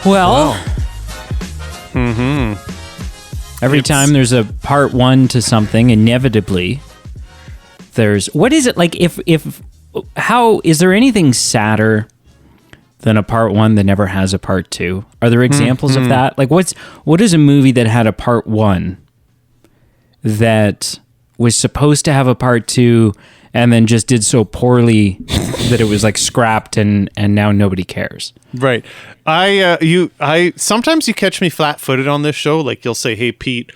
Well, every time there's a part one to something, inevitably there's, what is it like how is there anything sadder than a part one that never has a part two? Are there examples of that? Like what is a movie that had a part one that was supposed to have a part two and then just did so poorly that it was like scrapped and now nobody cares? Right. Sometimes you catch me flat-footed on this show. Like you'll say, "Hey Pete,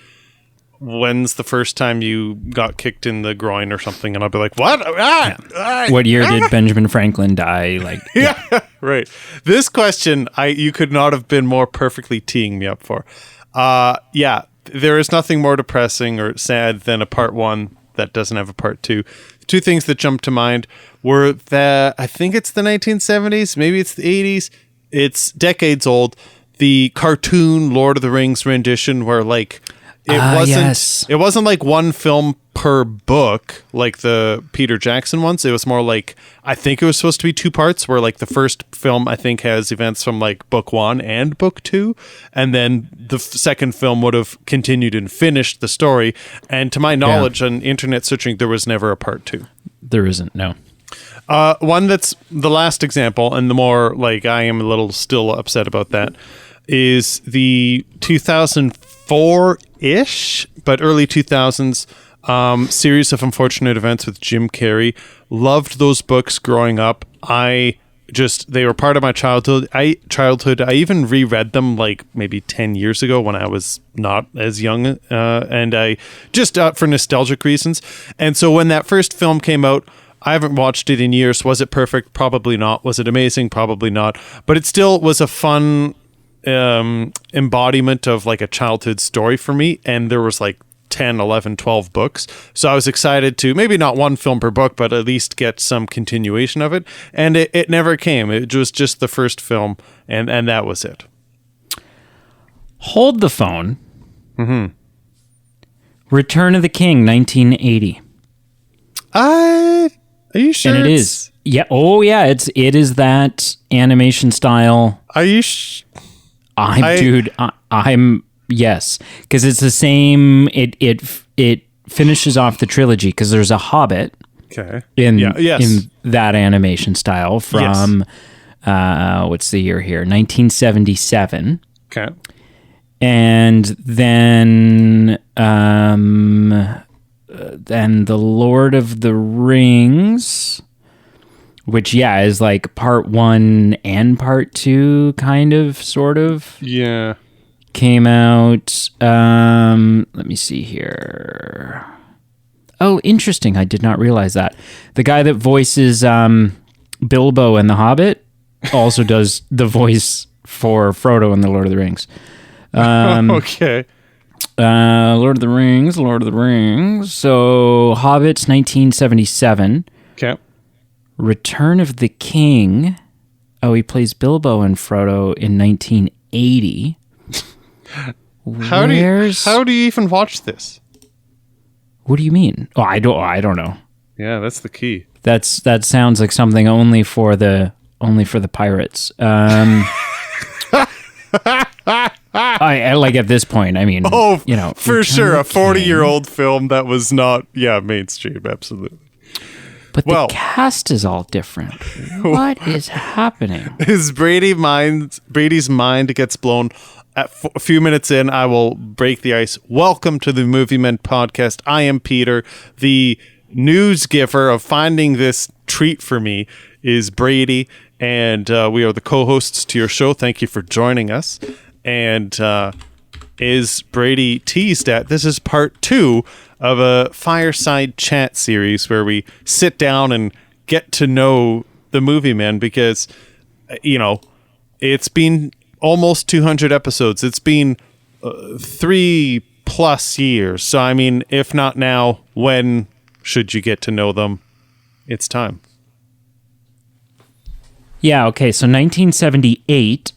when's the first time you got kicked in the groin or something?" And I'll be like, "What? What year did Benjamin Franklin die?" Like, yeah. Right. This question, you could not have been more perfectly teeing me up for. There is nothing more depressing or sad than a part one that doesn't have a part two. Two things that jumped to mind were that I think it's the 1970s, maybe it's the 80s. It's decades old. The cartoon Lord of the Rings rendition where like it wasn't like one film per book like the Peter Jackson ones. It was more like, I think it was supposed to be two parts where like the first film I think has events from like book one and book two, and then the second film would have continued and finished the story. And to my knowledge on internet searching, there was never a part two. There isn't, no. One that's the last example, and the more like I am a little still upset about that, is the 2004-ish, but early 2000s series of unfortunate events with Jim Carrey. Loved those books growing up. They were part of my childhood. I even reread them like maybe 10 years ago when I was not as young, and I just for nostalgic reasons. And so when that first film came out, I haven't watched it in years. Was it perfect? Probably not. Was it amazing? Probably not. But it still was a fun embodiment of like a childhood story for me. And there was like 10, 11, 12 books. So I was excited to maybe not one film per book, but at least get some continuation of it. And it never came. It was just the first film, and that was it. Hold the phone. Mm-hmm. Return of the King, 1980. Are you sure? And it is. Yeah. Oh, yeah. It is that animation style. Are you? I'm. Yes, because it's the same. It finishes off the trilogy because there's a Hobbit. Okay. In that animation style from what's the year here? 1977. Okay. And then the Lord of the Rings, which is like part one and part two, kind of, sort of. Yeah. Came out. Let me see here. Oh, interesting. I did not realize that. The guy that voices Bilbo in The Hobbit also does the voice for Frodo in The Lord of the Rings. Okay. Lord of the Rings. So, Hobbit's 1977. Okay. Return of the King. Oh, he plays Bilbo and Frodo in 1980. How do you even watch this? What do you mean? Oh, I don't know. Yeah, that's the key. That sounds like something only for the pirates. I like at this point. I mean, for sure, a 40-year-old film that was not mainstream, absolutely. But the cast is all different. What is happening? Is Brady's mind gets blown. At a few minutes in, I will break the ice. Welcome to the Movie Men podcast. I am Peter. The news giver of finding this treat for me is Brady, and we are the co-hosts to your show. Thank you for joining us. And is Brady teased at, this is part two of a fireside chat series where we sit down and get to know the Movie Men because, it's been almost 200 episodes. It's been 3+ years. So, I mean, if not now, when should you get to know them? It's time. Yeah, okay. So 1978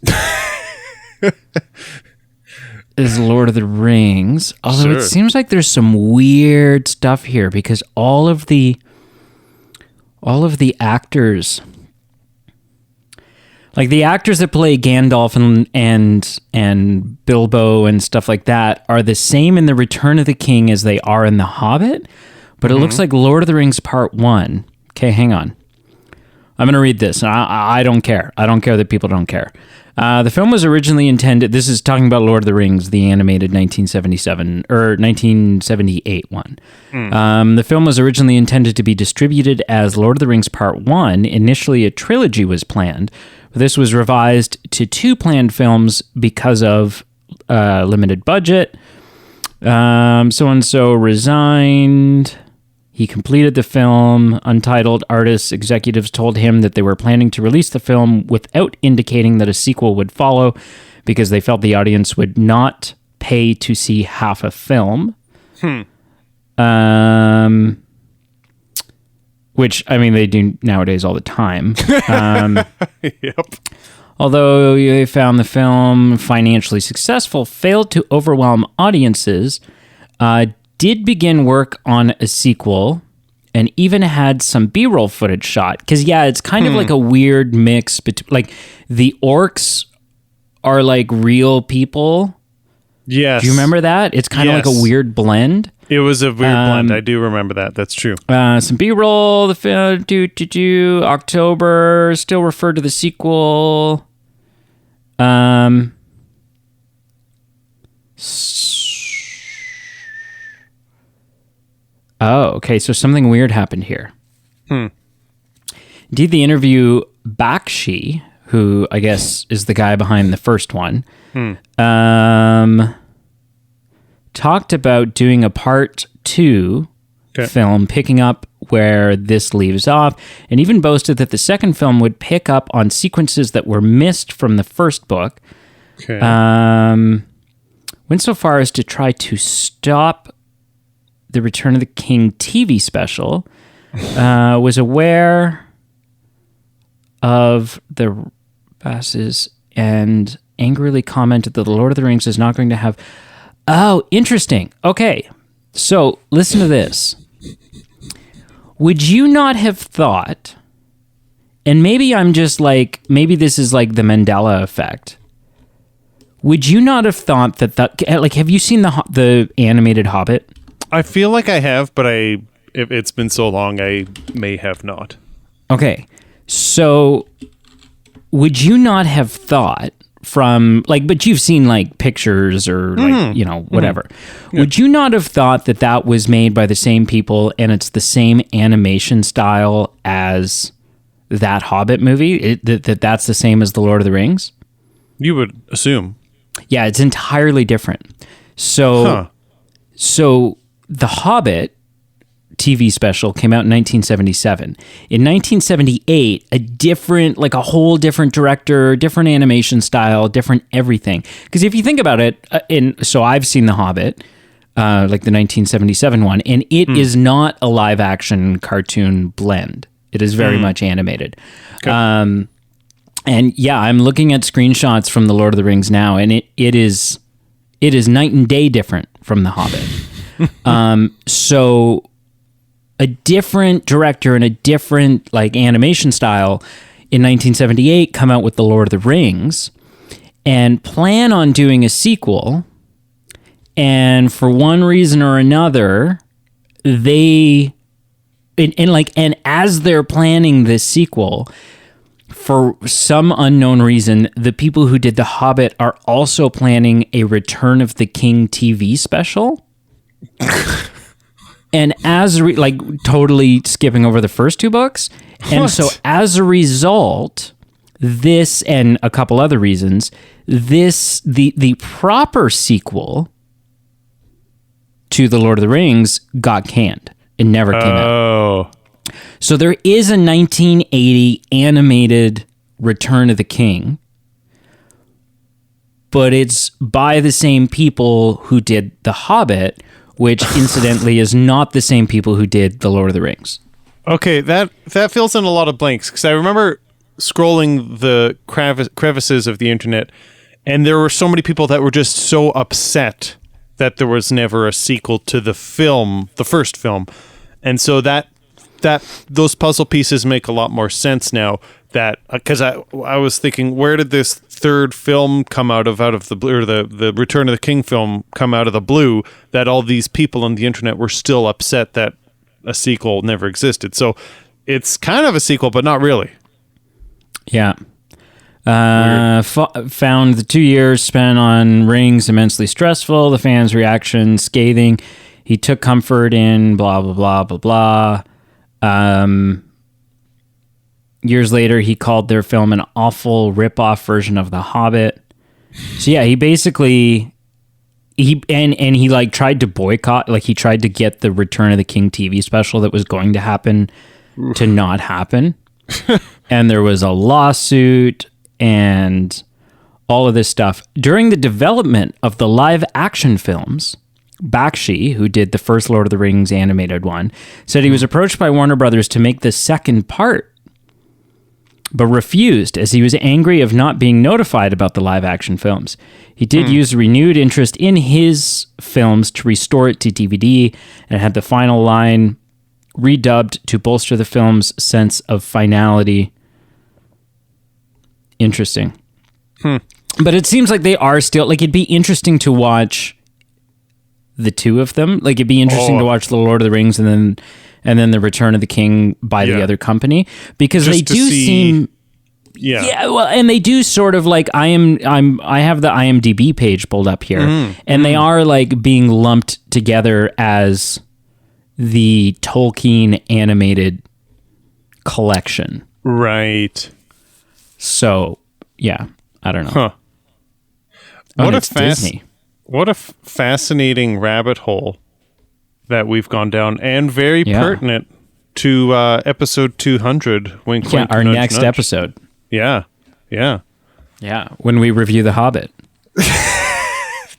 is Lord of the Rings. Although It seems like there's some weird stuff here because all of the actors, Like the actors that play Gandalf and Bilbo and stuff like that are the same in The Return of the King as they are in The Hobbit, but it looks like Lord of the Rings Part 1. Okay, hang on. I'm going to read this. I don't care. I don't care that people don't care. The film was originally intended... This is talking about Lord of the Rings, the animated 1977 or 1978 one. The film was originally intended to be distributed as Lord of the Rings Part 1. Initially, a trilogy was planned. This was revised to 2 planned films because of limited budget. So-and-so resigned. He completed the film. Untitled artists executives told him that they were planning to release the film without indicating that a sequel would follow because they felt the audience would not pay to see half a film. Which, I mean, they do nowadays all the time. Yep. Although they found the film financially successful, failed to overwhelm audiences, did begin work on a sequel, and even had some B-roll footage shot. Because, yeah, it's kind of like a weird mix between... Like, the orcs are, like, real people. Yes. Do you remember that? It's kind of like a weird blend. It was a weird blend. I do remember that. That's true. Some B-roll, the film, October, still referred to the sequel. Oh, okay. So something weird happened here. Indeed, the interview Bakshi, who I guess is the guy behind the first one, talked about doing a part 2 film, picking up where this leaves off, and even boasted that the second film would pick up on sequences that were missed from the first book. Went so far as to try to stop the Return of the King TV special. Was aware of the passes and angrily commented that The Lord of the Rings is not going to have... Oh, interesting. Okay, so listen to this. Would you not have thought, and maybe I'm just like, maybe this is like the Mandela effect. Would you not have thought that like, have you seen the animated Hobbit? I feel like I have, but if it's been so long, I may have not. Okay, so would you not have thought from, like, but you've seen like pictures or like, you know, whatever. Yeah. Would you not have thought that that was made by the same people and it's the same animation style as that Hobbit movie? That's the same as The Lord of the Rings? You would assume. Yeah, it's entirely different. So The Hobbit TV special came out in 1977. In 1978, a whole different director, different animation style, different everything. Because if you think about it, so I've seen The Hobbit, like the 1977 one, and it is not a live action cartoon blend. It is very much animated. Okay. And yeah, I'm looking at screenshots from The Lord of the Rings now, and it is night and day different from The Hobbit. So a different director and a different like animation style in 1978 come out with The Lord of the Rings and plan on doing a sequel. And for one reason or another, and as they're planning this sequel, for some unknown reason, the people who did The Hobbit are also planning a Return of the King TV special. And totally skipping over the first 2 books. And so as a result, this and a couple other reasons, the proper sequel to The Lord of the Rings got canned. It never came out. So there is a 1980 animated Return of the King, but it's by the same people who did The Hobbit, which incidentally is not the same people who did The Lord of the Rings. Okay, that fills in a lot of blanks, because I remember scrolling the crevices of the internet, and there were so many people that were just so upset that there was never a sequel to the first film. And so that those puzzle pieces make a lot more sense now. that because I was thinking, where did this third film come out of the blue, or the Return of the King film come out of the blue, that all these people on the internet were still upset that a sequel never existed. So it's kind of a sequel, but not really. Yeah. Found the 2 years spent on Rings immensely stressful, the fans' reaction scathing. He took comfort in blah, blah, blah, blah, blah. Years later, he called their film an awful rip-off version of The Hobbit. So yeah, he basically... He like tried to boycott, like he tried to get the Return of the King TV special that was going to happen to not happen. And there was a lawsuit and all of this stuff. During the development of the live action films, Bakshi, who did the first Lord of the Rings animated one, said he was approached by Warner Brothers to make the second part, but refused as he was angry of not being notified about the live action films. He did use renewed interest in his films to restore it to DVD and had the final line redubbed to bolster the film's sense of finality. Interesting. But it seems like they are still, like, it'd be interesting to watch the two of them. Like, it'd be interesting to watch The Lord of the Rings and then The Return of the King by the other company, because just they do seem... Yeah, well, and they do sort of like I have the IMDb page pulled up here, and they are like being lumped together as the Tolkien animated collection. Right. So, yeah, I don't know. Huh. What a fascinating rabbit hole that we've gone down, and very pertinent to episode 200. Wink, wink, our nudge, next nudge. episode. Yeah. When we review The Hobbit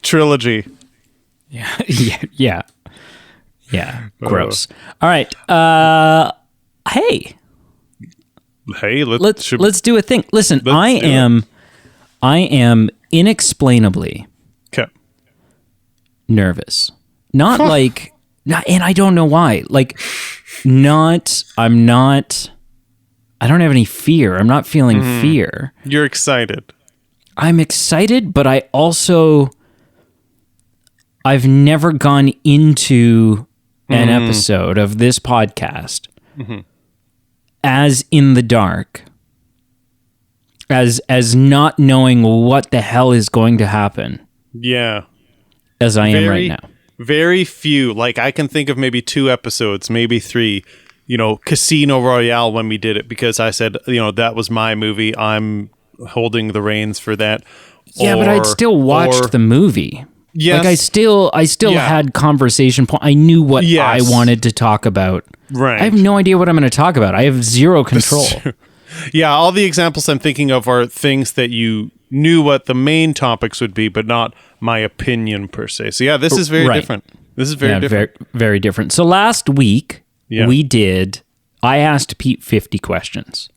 trilogy. Yeah. Gross. All right. Hey, let's do a thing. Listen, I am inexplainably nervous. Not like, and I don't know why. Like, I don't have any fear. I'm not feeling fear. You're excited. I'm excited, but I've never gone into an episode of this podcast as in the dark, as not knowing what the hell is going to happen. Yeah. As I am right now. Very few. Like, I can think of maybe 2 episodes, maybe 3. Casino Royale, when we did it, because I said, that was my movie. I'm holding the reins for that. Yeah, but I'd still watched the movie. Yes. Like, I still had conversation point. I knew what I wanted to talk about. Right. I have no idea what I'm going to talk about. I have zero control. Yeah, all the examples I'm thinking of are things that you knew what the main topics would be, but not my opinion per se. So yeah, this is very different. This is very different. Very, very different. So last week, I asked Pete 50 questions.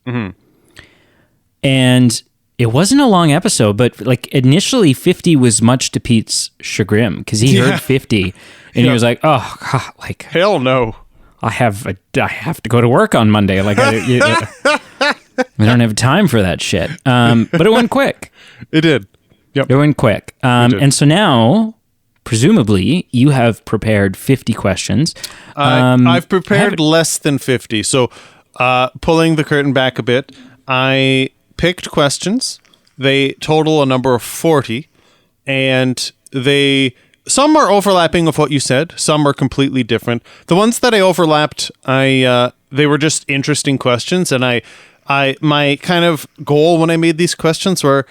And it wasn't a long episode, but like initially 50 was much to Pete's chagrin, because he heard 50 and he was like, oh, God, like, hell no. I have to go to work on Monday. Like, I don't have time for that shit. But it went quick. It did. Yep. It went quick. And so now, presumably, you have prepared 50 questions. I've prepared less than 50. So, pulling the curtain back a bit, I picked questions. They total a number of 40, and some are overlapping of what you said. Some are completely different. The ones that I overlapped, they were just interesting questions, and my kind of goal when I made these questions were,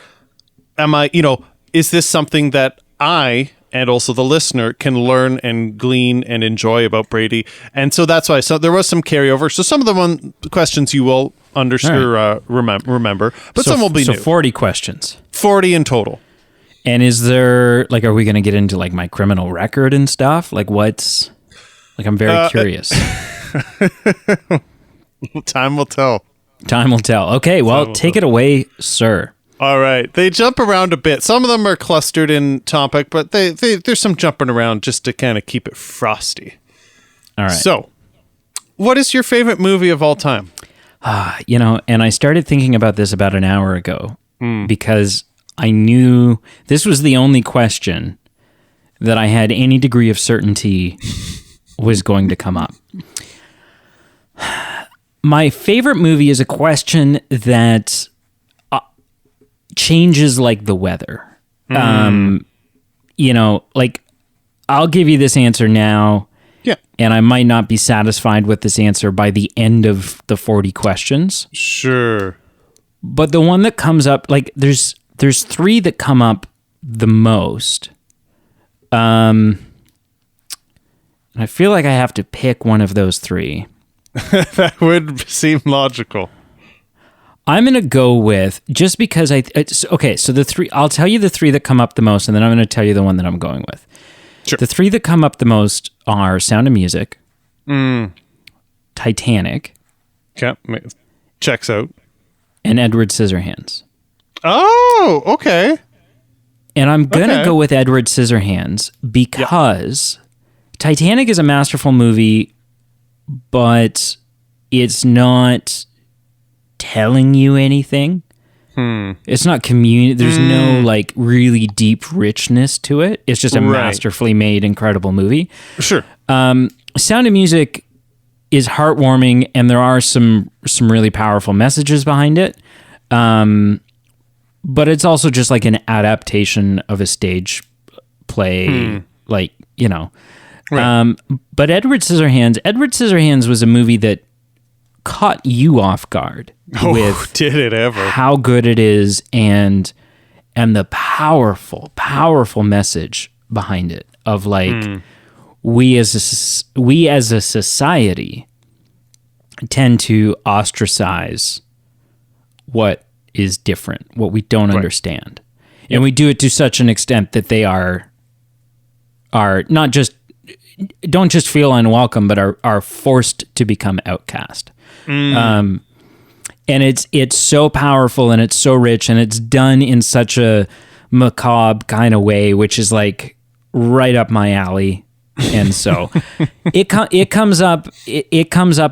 is this something that I and also the listener can learn and glean and enjoy about Brady? And so that's why. So there was some carryover. So some of the questions you will remember, but some will be new. So 40 questions. 40 in total. And is there, like, are we going to get into, like, my criminal record and stuff? Like, I'm very curious. Time will tell. Time will tell. Okay, well, take it away, sir. All right. They jump around a bit. Some of them are clustered in topic, but there's some jumping around just to kind of keep it frosty. All right. So, what is your favorite movie of all time? And I started thinking about this about an hour ago because I knew this was the only question that I had any degree of certainty was going to come up. My favorite movie is a question that changes like the weather. Like I'll give you this answer now. Yeah. And I might not be satisfied with this answer by the end of the 40 questions. Sure. But the one that comes up, like there's three that come up the most. And I feel like I have to pick one of those three. That would seem logical. I'm going to go with, just because so the three, I'll tell you the three that come up the most, and then I'm going to tell you the one that I'm going with. Sure. The three that come up the most are Sound of Music, Titanic, Okay. Checks out. and Edward Scissorhands. Oh, okay. And I'm going to go with Edward Scissorhands because Titanic is a masterful movie, but it's not telling you anything. It's not there's no like really deep richness to it. It's just a masterfully made, incredible movie. Sure. Sound of Music is heartwarming, and there are some really powerful messages behind it. But it's also just like an adaptation of a stage play, But Edward Scissorhands was a movie that caught you off guard with did it ever? how good it is and the powerful message behind it of like we as a society tend to ostracize what is different, what we don't understand. And we do it to such an extent that they are not just don't just feel unwelcome, but are forced to become outcast. And it's so powerful and it's so rich and it's done in such a macabre kind of way, which is like right up my alley. And so it comes up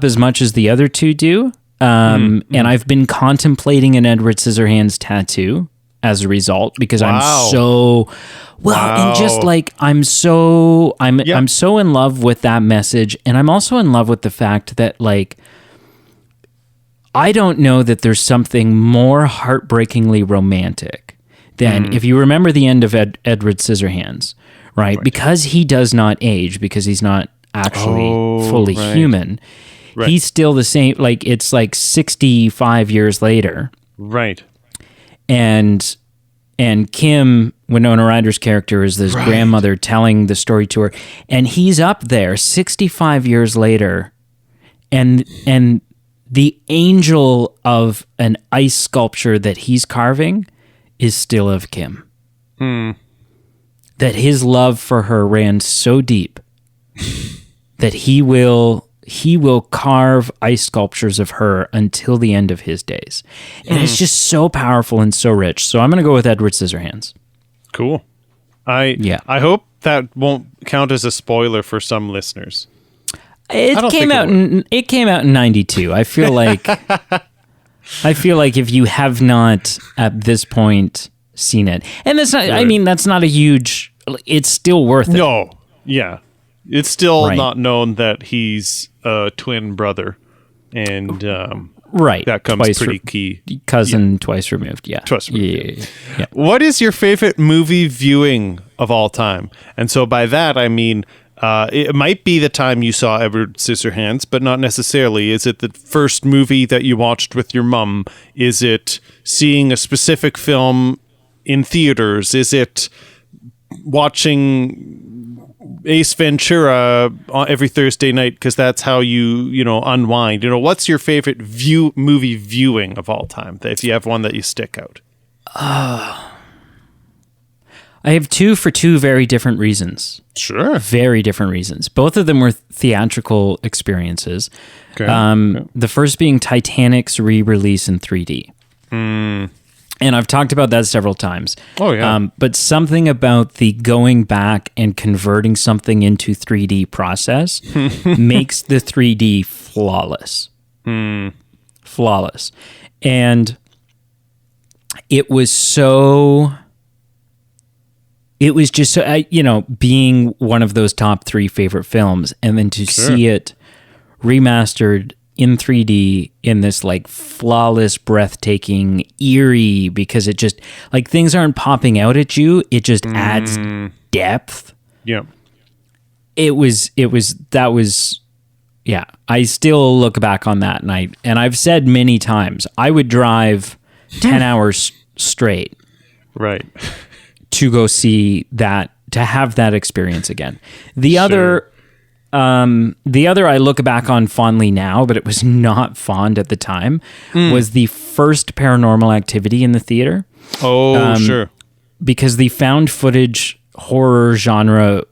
as much as the other two do. And I've been contemplating an Edward Scissorhands tattoo as a result because I'm so and just like I'm so in love with that message, and I'm also in love with the fact that like I don't know that there's something more heartbreakingly romantic than if you remember the end of Edward Scissorhands, right? Because he does not age, because he's not actually fully human. Right. He's still the same. Like it's like 65 years later. Right. And Kim, Winona Ryder's character, is this grandmother telling the story to her, and he's up there 65 years later, and the angel of an ice sculpture that he's carving is still of Kim. That his love for her ran so deep that he will carve ice sculptures of her until the end of his days. And it's just so powerful and so rich. So I'm going to go with Edward Scissorhands. Cool. I hope that won't count as a spoiler for some listeners. It came out in 92. I feel like if you have not at this point seen it, and that's not, I mean, that's not a huge, it's still worth it. No. Yeah. It's still not known that he's a twin brother, and that comes pretty key. Cousin twice removed, Twice removed. Yeah. What is your favorite movie viewing of all time? And so by that I mean it might be the time you saw Edward Scissorhands, but not necessarily. Is it the first movie that you watched with your mum? Is it seeing a specific film in theaters? Is it watching Ace Ventura every Thursday night because that's how you unwind? What's your favorite movie viewing of all time, if you have one that you stick out? I have two for two very different reasons. Sure. Very different reasons. Both of them were theatrical experiences. Okay. The first being Titanic's re-release in 3D. And I've talked about that several times. Oh, yeah. But something about the going back and converting something into 3D process makes the 3D flawless. flawless. And it was just so, being one of those top 3 favorite films, and then to see it remastered in 3D in this like flawless, breathtaking, eerie, because it just like things aren't popping out at you. It just adds depth. Yeah. Yeah. I still look back on that night, and I've said many times, I would drive 10 hours straight. Right. To go see that, to have that experience again. The other I look back on fondly now, but it was not fond at the time, was the first Paranormal Activity in the theater. Oh, sure. Because the found footage horror genre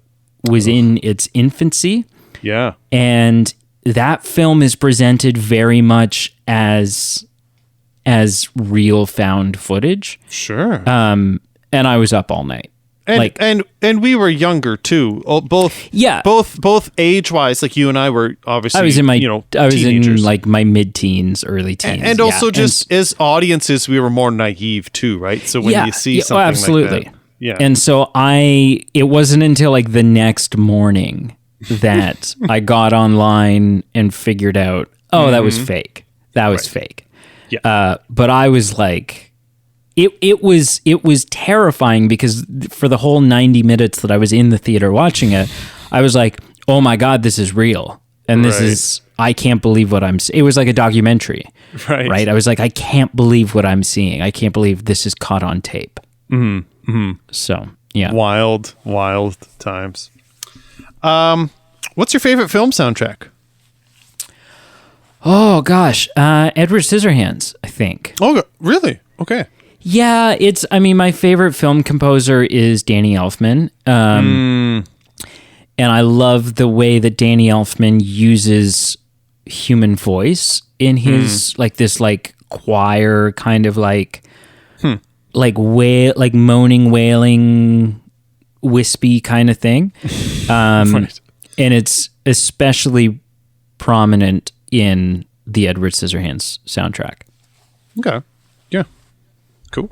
was in its infancy. Yeah. And that film is presented very much as real found footage. Sure. And I was up all night. And we were younger too. Both age wise, like you and I were obviously. I was in my teenagers. in like my mid-teens, early teens, and also just as audiences, we were more naive too, right? So when you see something absolutely. like that, yeah. And so it wasn't until like the next morning that I got online and figured out, that was fake. That was fake. Yeah. But I was like. It was terrifying, because for the whole 90 minutes that I was in the theater watching it, I was like, oh my God, this is real. And this is, I can't believe what I'm seeing. It was like a documentary, right? I was like, I can't believe what I'm seeing. I can't believe this is caught on tape. So, yeah. Wild times. What's your favorite film soundtrack? Oh gosh. Edward Scissorhands, I think. Oh, really? Okay. Yeah, my favorite film composer is Danny Elfman. And I love the way that Danny Elfman uses human voice in his like this like choir kind of like moaning, wailing, wispy kind of thing. And it's especially prominent in the Edward Scissorhands soundtrack. Okay. Yeah. Cool.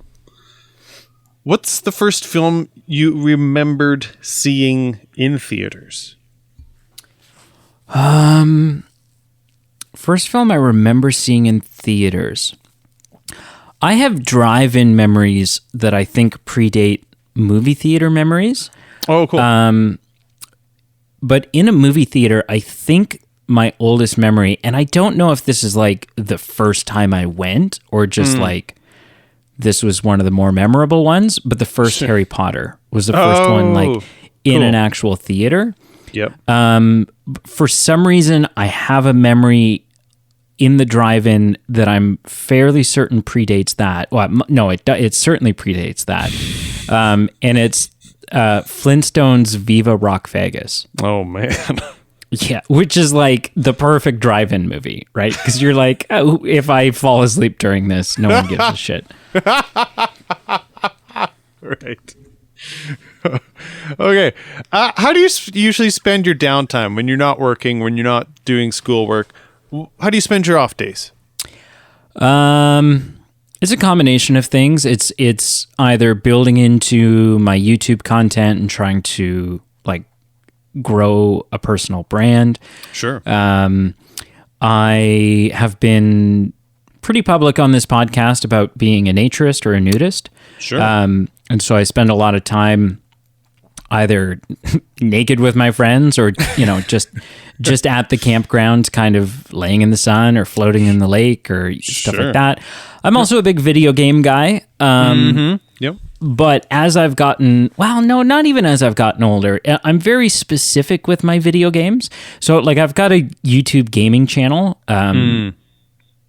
What's the first film you remembered seeing in theaters? First film I remember seeing in theaters. I have drive-in memories that I think predate movie theater memories. Oh, cool. But in a movie theater, I think my oldest memory, and I don't know if this is like the first time I went or just like this was one of the more memorable ones, but the first Harry Potter was the first one like in an actual theater. Yep. For some reason, I have a memory in the drive-in that I'm fairly certain predates that. Well, no, it certainly predates that. And it's Flintstones Viva Rock Vegas. Oh, man. Yeah, which is like the perfect drive-in movie, right? Because you're like, oh, if I fall asleep during this, no one gives a shit. Right. Okay. How do you usually spend your downtime when you're not working, when you're not doing schoolwork? How do you spend your off days? It's a combination of things. It's either building into my YouTube content and trying to like grow a personal brand. Sure. I have been pretty public on this podcast about being a naturist or a nudist. Sure. And so I spend a lot of time either naked with my friends or, just at the campground, kind of laying in the sun or floating in the lake or stuff like that. I'm also a big video game guy. Yep. But as I've gotten, not even as I've gotten older, I'm very specific with my video games. So like I've got a YouTube gaming channel,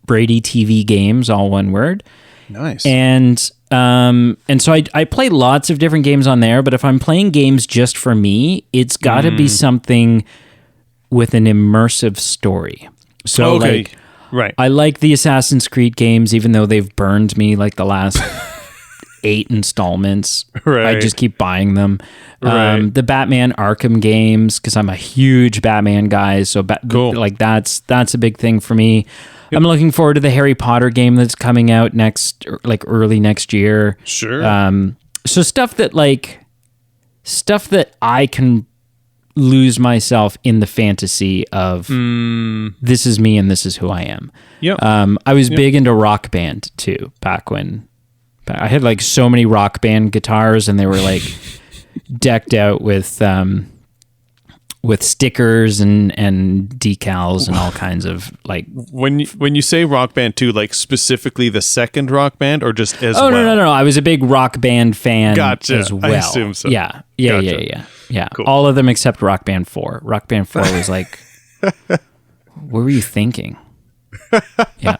Brady TV Games, all one word. Nice. And so I play lots of different games on there, but if I'm playing games just for me, it's got to be something with an immersive story. So right. I like the Assassin's Creed games, even though they've burned me like the last 8 installments. Right. I just keep buying them. Right. The Batman Arkham games, because I'm a huge Batman guy. So Cool. like that's a big thing for me. I'm looking forward to the Harry Potter game that's coming out early next year. Sure. So stuff that I can lose myself in the fantasy of this is me and this is who I am. Yep. I was big into Rock Band too, back when I had like so many Rock Band guitars and they were like decked out with stickers and decals and all kinds of like. When you say Rock Band too, like specifically the second Rock Band or just as well? Oh, no. I was a big Rock Band fan Gotcha. as well. I assume so. Yeah. Gotcha. Yeah. Cool. All of them except Rock Band 4. Rock Band 4 was like, what were you thinking? Yeah.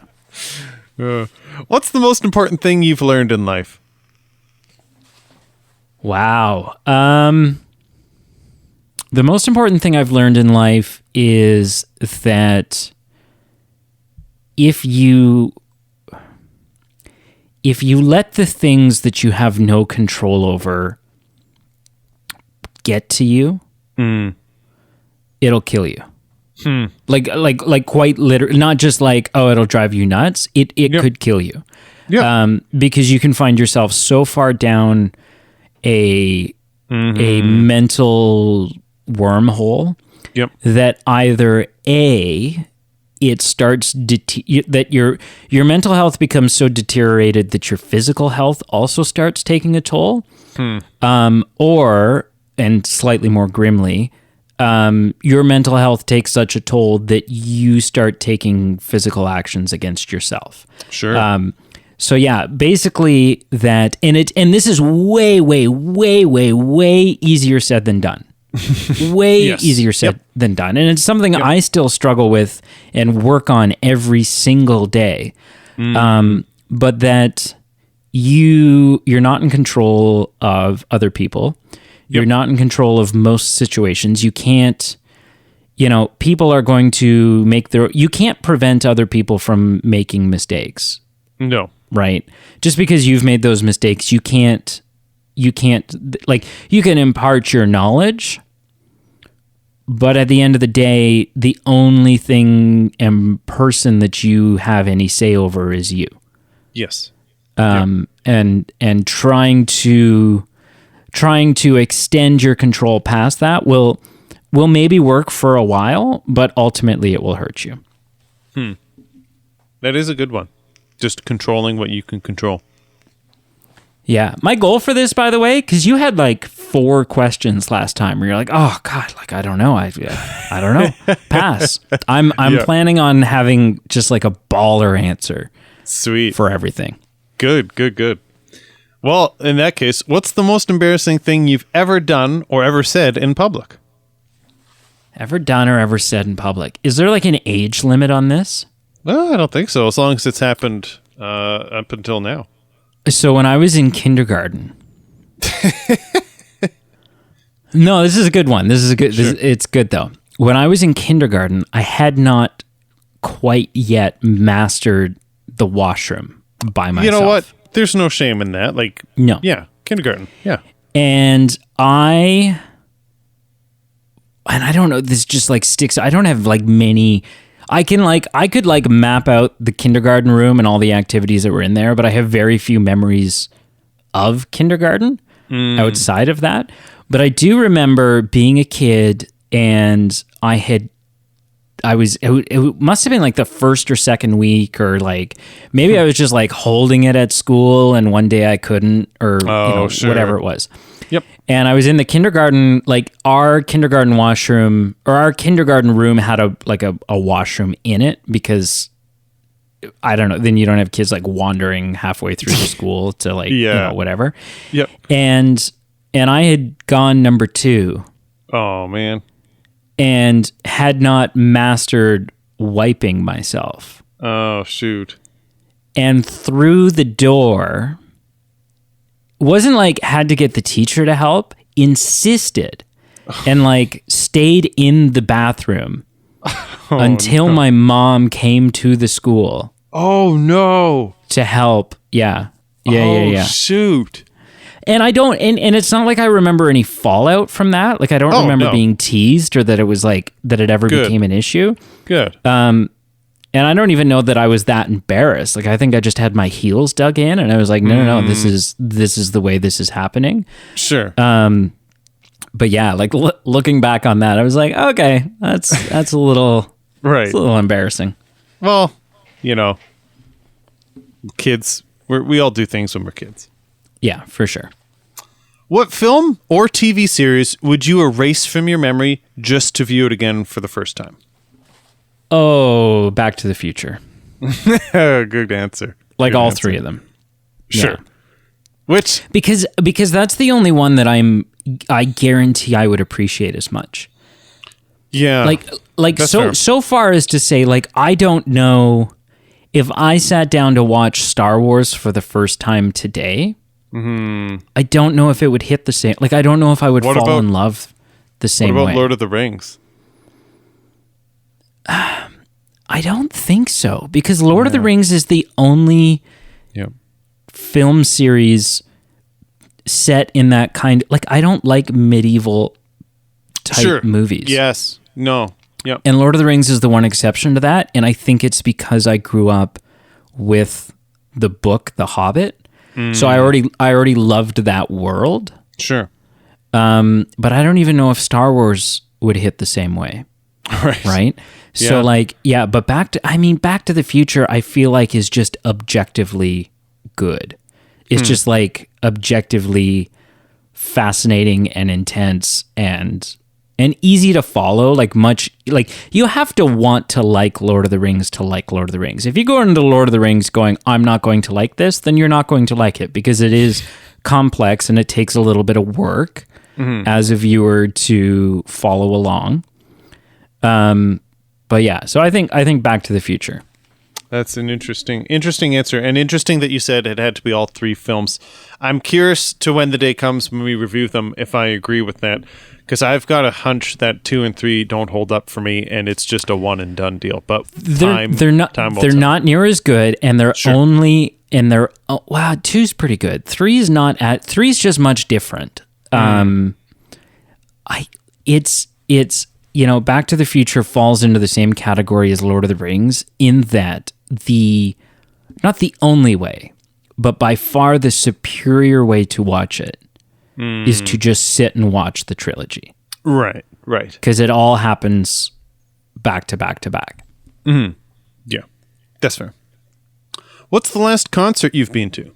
What's the most important thing you've learned in life? Wow. The most important thing I've learned in life is that if you let the things that you have no control over get to you, it'll kill you. Like quite literally, not just like, oh, it'll drive you nuts. It could kill you. Yeah. Because you can find yourself so far down a mental wormhole that either it starts that your mental health becomes so deteriorated that your physical health also starts taking a toll, or, and slightly more grimly, your mental health takes such a toll that you start taking physical actions against yourself. Sure. So yeah, basically that, and this is way easier said than done. Easier said than done. And it's something I still struggle with and work on every single day. But that you're not in control of other people. You're not in control of most situations. You can't, people are going to you can't prevent other people from making mistakes. No. Right? Just because you've made those mistakes, you can't, like, you can impart your knowledge, but at the end of the day, the only thing and person that you have any say over is you. Yes. And trying to extend your control past that will maybe work for a while, but ultimately it will hurt you. That is a good one. Just controlling what you can control. Yeah. My goal for this, by the way, because you had like 4 questions last time where you're like, oh God, like, I don't know. I don't know. Pass. I'm planning on having just like a baller answer. Sweet. For everything. Good. Well, in that case, what's the most embarrassing thing you've ever done or ever said in public? Ever done or ever said in public? Is there like an age limit on this? I don't think so. As long as it's happened up until now. So when I was in kindergarten, no, this is a good one. This is a good. Sure. It's good though. When I was in kindergarten, I had not quite yet mastered the washroom by myself. You know what? There's no shame in that. Like, no. Yeah, kindergarten. Yeah. And I don't know. This just like sticks. I don't have like many. I could map out the kindergarten room and all the activities that were in there, but I have very few memories of kindergarten outside of that. But I do remember being a kid and it must have been like the first or second week, or like maybe I was just like holding it at school and one day I couldn't, or sure. whatever it was. Yep. And I was in the kindergarten, like our kindergarten washroom, or our kindergarten room had a washroom in it, because I don't know, then you don't have kids like wandering halfway through the school to like, whatever. Yep. And I had gone number 2. Oh man. And had not mastered wiping myself. Oh shoot. And through the door, wasn't like had to get the teacher to help, insisted and like stayed in the bathroom until my mom came to the school. Oh no. To help. Yeah. Yeah. Shoot. And I don't, and it's not like I remember any fallout from that. Like I don't remember being teased or that it was like, that it ever became an issue. Good. And I don't even know that I was that embarrassed. Like I think I just had my heels dug in and I was like, no, this is the way this is happening. Sure. But yeah, like looking back on that, I was like, okay, that's a little, right. It's a little embarrassing. Well, kids, we all do things when we're kids. Yeah, for sure. What film or TV series would you erase from your memory just to view it again for the first time? Oh, Back to the Future. Good answer. Like Good all answer. three of them. Sure. Yeah. Which because that's the only one that I guarantee I would appreciate as much. Yeah. Like That's so fair. so far as to say, like, I don't know if I sat down to watch Star Wars for the first time today. I don't know if it would hit the same. Like, I don't know if I would fall in love the same What about way. Lord of the Rings? I don't think so, because Lord of the Rings is the only Yep. film series set in that kind. Like, I don't like medieval type movies. Yes. No. Yep. And Lord of the Rings is the one exception to that. And I think it's because I grew up with the book, The Hobbit. So I already loved that world. Sure. But I don't even know if Star Wars would hit the same way. Right? Yeah. So like, yeah, but Back to the Future, I feel like is just objectively good. It's just like objectively fascinating and intense and easy to follow. Like you have to want to like Lord of the Rings to like Lord of the Rings. If you go into Lord of the Rings going, I'm not going to like this, then you're not going to like it, because it is complex and it takes a little bit of work as a viewer to follow along. But yeah, so I think Back to the Future. That's an interesting answer, and interesting that you said it had to be all three films. I'm curious to when the day comes when we review them if I agree with that, because I've got a hunch that 2 and 3 don't hold up for me, and it's just a one and done deal. But they're not near as good, and they're only and they're wow, 2's pretty good. 3's just much different. It's Back to the Future falls into the same category as Lord of the Rings in that not the only way, but by far the superior way to watch it is to just sit and watch the trilogy. Right. Because it all happens back to back to back. Mm-hmm. Yeah, that's fair. What's the last concert you've been to?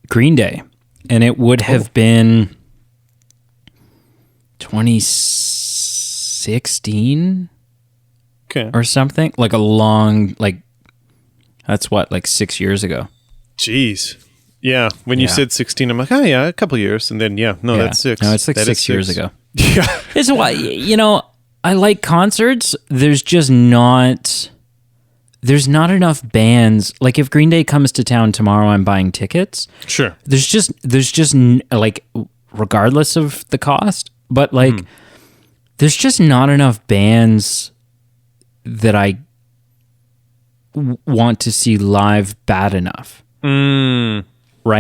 Green Day. And it would have been 2016 or something, like a long, that's what, like 6 years ago. Jeez. Yeah. When you said 16, I'm like, oh yeah, a couple years. And then, that's 6. No, it's like 6 years ago. Yeah. It's why, I like concerts. There's not enough bands. Like if Green Day comes to town tomorrow, I'm buying tickets. Sure. There's just like, regardless of the cost, but there's just not enough bands that I want to see live bad enough. Right?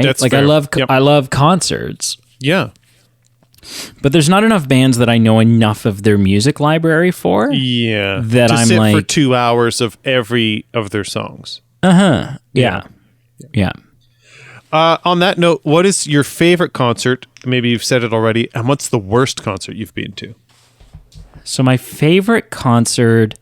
That's like fair. I love concerts. Yeah. But there's not enough bands that I know enough of their music library for. Yeah. That to I'm sit like for 2 hours of every of their songs. Yeah. On that note, what is your favorite concert? Maybe you've said it already. And what's the worst concert you've been to? So my favorite concert,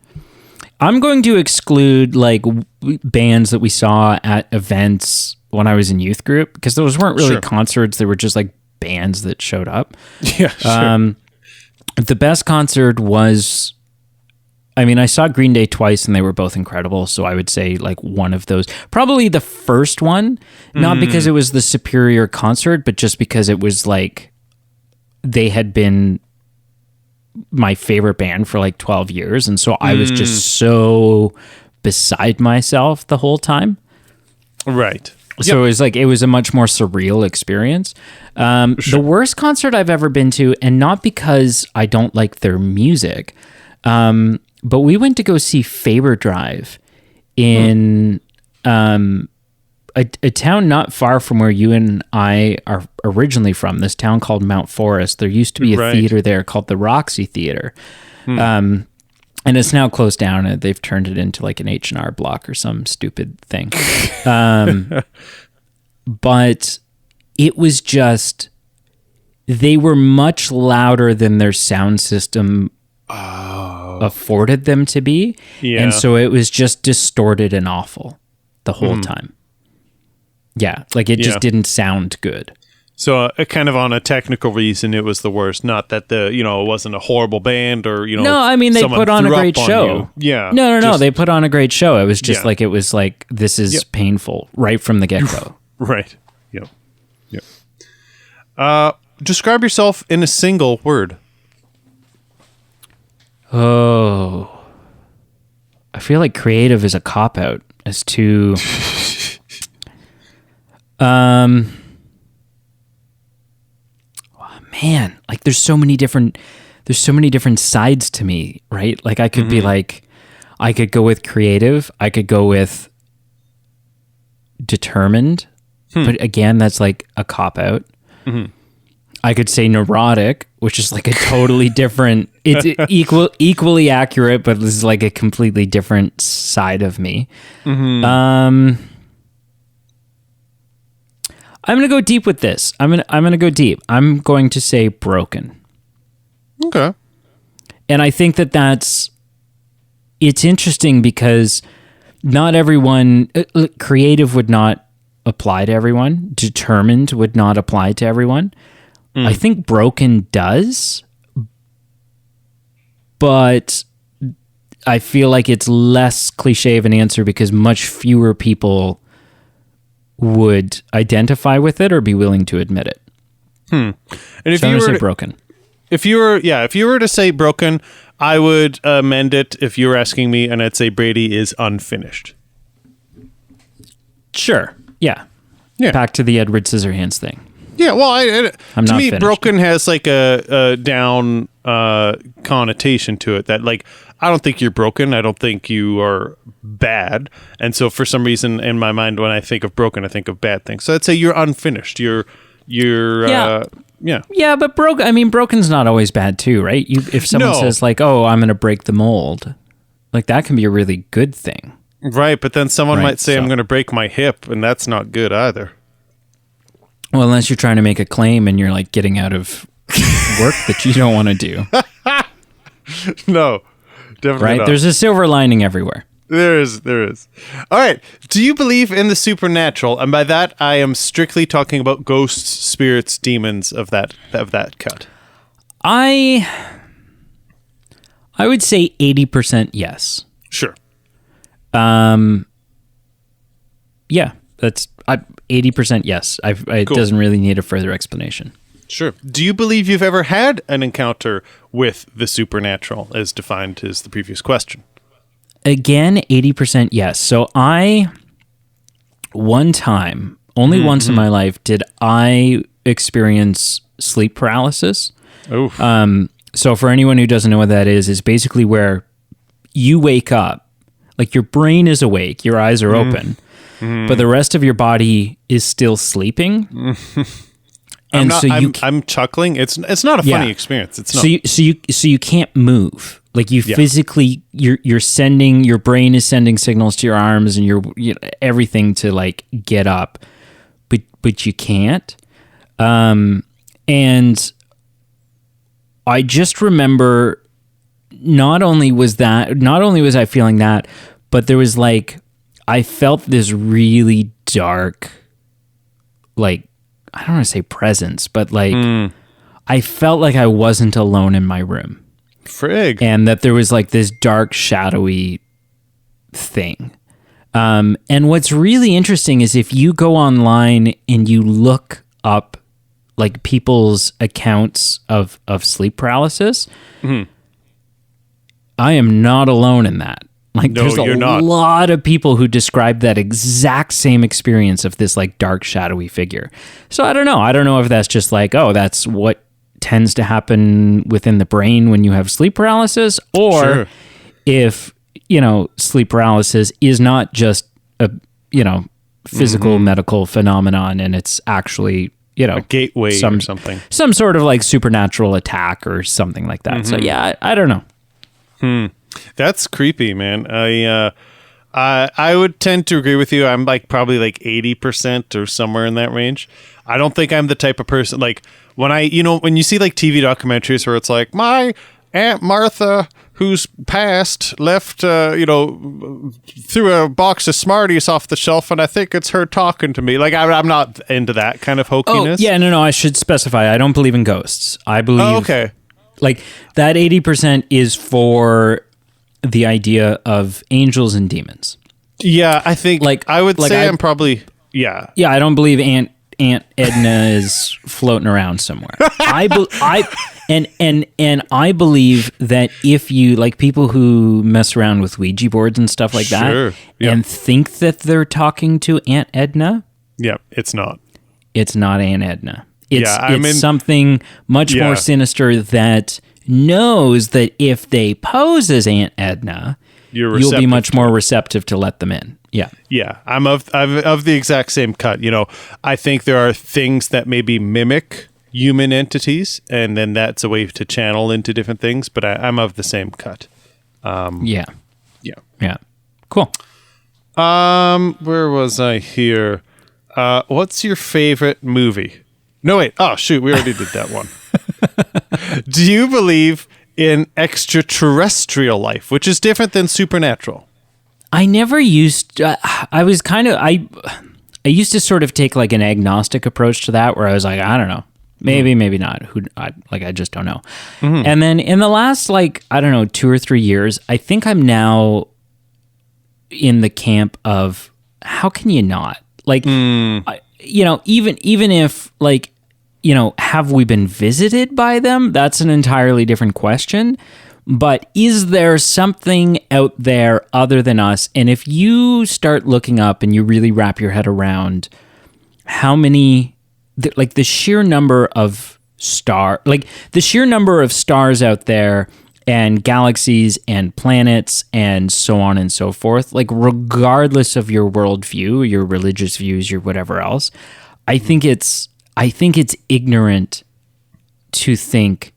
I'm going to exclude like bands that we saw at events when I was in youth group, because those weren't really concerts. They were just like bands that showed up. Yeah, sure. The best concert was, I saw Green Day twice and they were both incredible. So I would say like one of those, probably the first one, not because it was the superior concert, but just because it was like, they had been my favorite band for like 12 years. And so I was just so beside myself the whole time. Right. So it was a much more surreal experience. The worst concert I've ever been to, and not because I don't like their music, but we went to go see Faber Drive in a town not far from where you and I are originally from, this town called Mount Forest. There used to be a theater there called the Roxy Theater. And it's now closed down and they've turned it into like an H&R Block or some stupid thing. But it was just, they were much louder than their sound system afforded them to be. Yeah. And so it was just distorted and awful the whole time. Yeah. Like it just didn't sound good. So kind of on a technical reason, it was the worst. Not that it wasn't a horrible band or, No, I mean, they put on a great show. Yeah. No. They put on a great show. It was just like, this is painful right from the get-go. Right. Yep. Describe yourself in a single word. Oh. I feel like creative is a cop-out as to... Man, like there's so many different sides to me, right? Like I could be like, I could go with creative. I could go with determined, but again, that's like a cop out. I could say neurotic, which is like a totally different, it's equally accurate, but this is like a completely different side of me. I'm going to go deep with this. I'm going to go deep. I'm going to say broken. Okay. And I think it's interesting because not everyone, creative would not apply to everyone. Determined would not apply to everyone. I think broken does, but I feel like it's less cliche of an answer because much fewer people would identify with it or be willing to admit it. And if so you I'm were to say broken. If you were to say broken, I would amend it if you were asking me, and I'd say Brady is unfinished. Sure. Yeah. Back to the Edward Scissorhands thing. Yeah, well, to me, finished. broken has like a down connotation to it that like, I don't think you're broken. I don't think you are bad. And so for some reason in my mind, when I think of broken, I think of bad things. So I'd say you're unfinished. You're Yeah, but broken's not always bad too, right? If someone says like, oh, I'm going to break the mold, like that can be a really good thing. Right, but then someone might say, I'm going to break my hip, and that's not good either. Well, unless you're trying to make a claim and you're like getting out of work that you don't want to do. No, definitely right? not. There's a silver lining everywhere. There is. All right. Do you believe in the supernatural? And by that, I am strictly talking about ghosts, spirits, demons of that cut. I would say 80% yes. Sure. Yeah, that's 80% yes. It Cool. doesn't really need a further explanation. Sure. Do you believe you've ever had an encounter with the supernatural, as defined as the previous question? Again, 80% yes. So one time, only once in my life, did I experience sleep paralysis. Oof. So for anyone who doesn't know what that is basically where you wake up, like your brain is awake, your eyes are open, but the rest of your body is still sleeping. And I'm chuckling. It's not a funny experience. It's not. So you can't move. Like you physically, you're sending, your brain is sending signals to your arms and your everything to like get up, but you can't. And I just remember, not only was I feeling that, but there was like, I felt this really dark, like, I don't want to say presence, but like, I felt like I wasn't alone in my room. Frig. And that there was like this dark, shadowy thing. And what's really interesting is if you go online and you look up like people's accounts of sleep paralysis, I am not alone in that. Like there's a lot of people who describe that exact same experience of this like dark, shadowy figure. So I don't know. I don't know if that's just like, oh, that's what tends to happen within the brain when you have sleep paralysis, or if, sleep paralysis is not just physical medical phenomenon, and it's actually, a gateway or something. Some sort of like supernatural attack or something like that. So yeah, I don't know. That's creepy, man. I would tend to agree with you. I'm like probably like 80% or somewhere in that range. I don't think I'm the type of person like when when you see like TV documentaries where it's like my Aunt Martha, who's passed, left, threw a box of Smarties off the shelf, and I think it's her talking to me. Like, I'm not into that kind of hokiness. Oh, yeah, no, I should specify. I don't believe in ghosts. I believe... Oh, okay. Like, that 80% is for the idea of angels and demons. Yeah, I think... I would say I'm probably... Yeah. Yeah, I don't believe Aunt Edna is floating around somewhere. I believe that if you like people who mess around with Ouija boards and stuff like that, and think that they're talking to Aunt Edna, it's not. It's not Aunt Edna. It's something much more sinister that knows that if they pose as Aunt Edna, you'll be much more receptive to let them in. Yeah. Yeah. I'm of the exact same cut. I think there are things that maybe mimic human entities, and then that's a way to channel into different things, but I'm of the same cut. Yeah. Cool. Where was I here? What's your favorite movie? No, wait. Oh, shoot. We already did that one. Do you believe in extraterrestrial life, which is different than supernatural? I never used... I used to sort of take like an agnostic approach to that, where I was like, I don't know. Maybe, maybe not. I just don't know. Mm-hmm. And then in the last, 2 or 3 years, I think I'm now in the camp of how can you not? Even if have we been visited by them? That's an entirely different question. But is there something out there other than us? And if you start looking up and you really wrap your head around how many, the sheer number of the sheer number of stars out there and galaxies and planets and so on and so forth, regardless of your worldview, your religious views, your whatever else, I think it's ignorant to think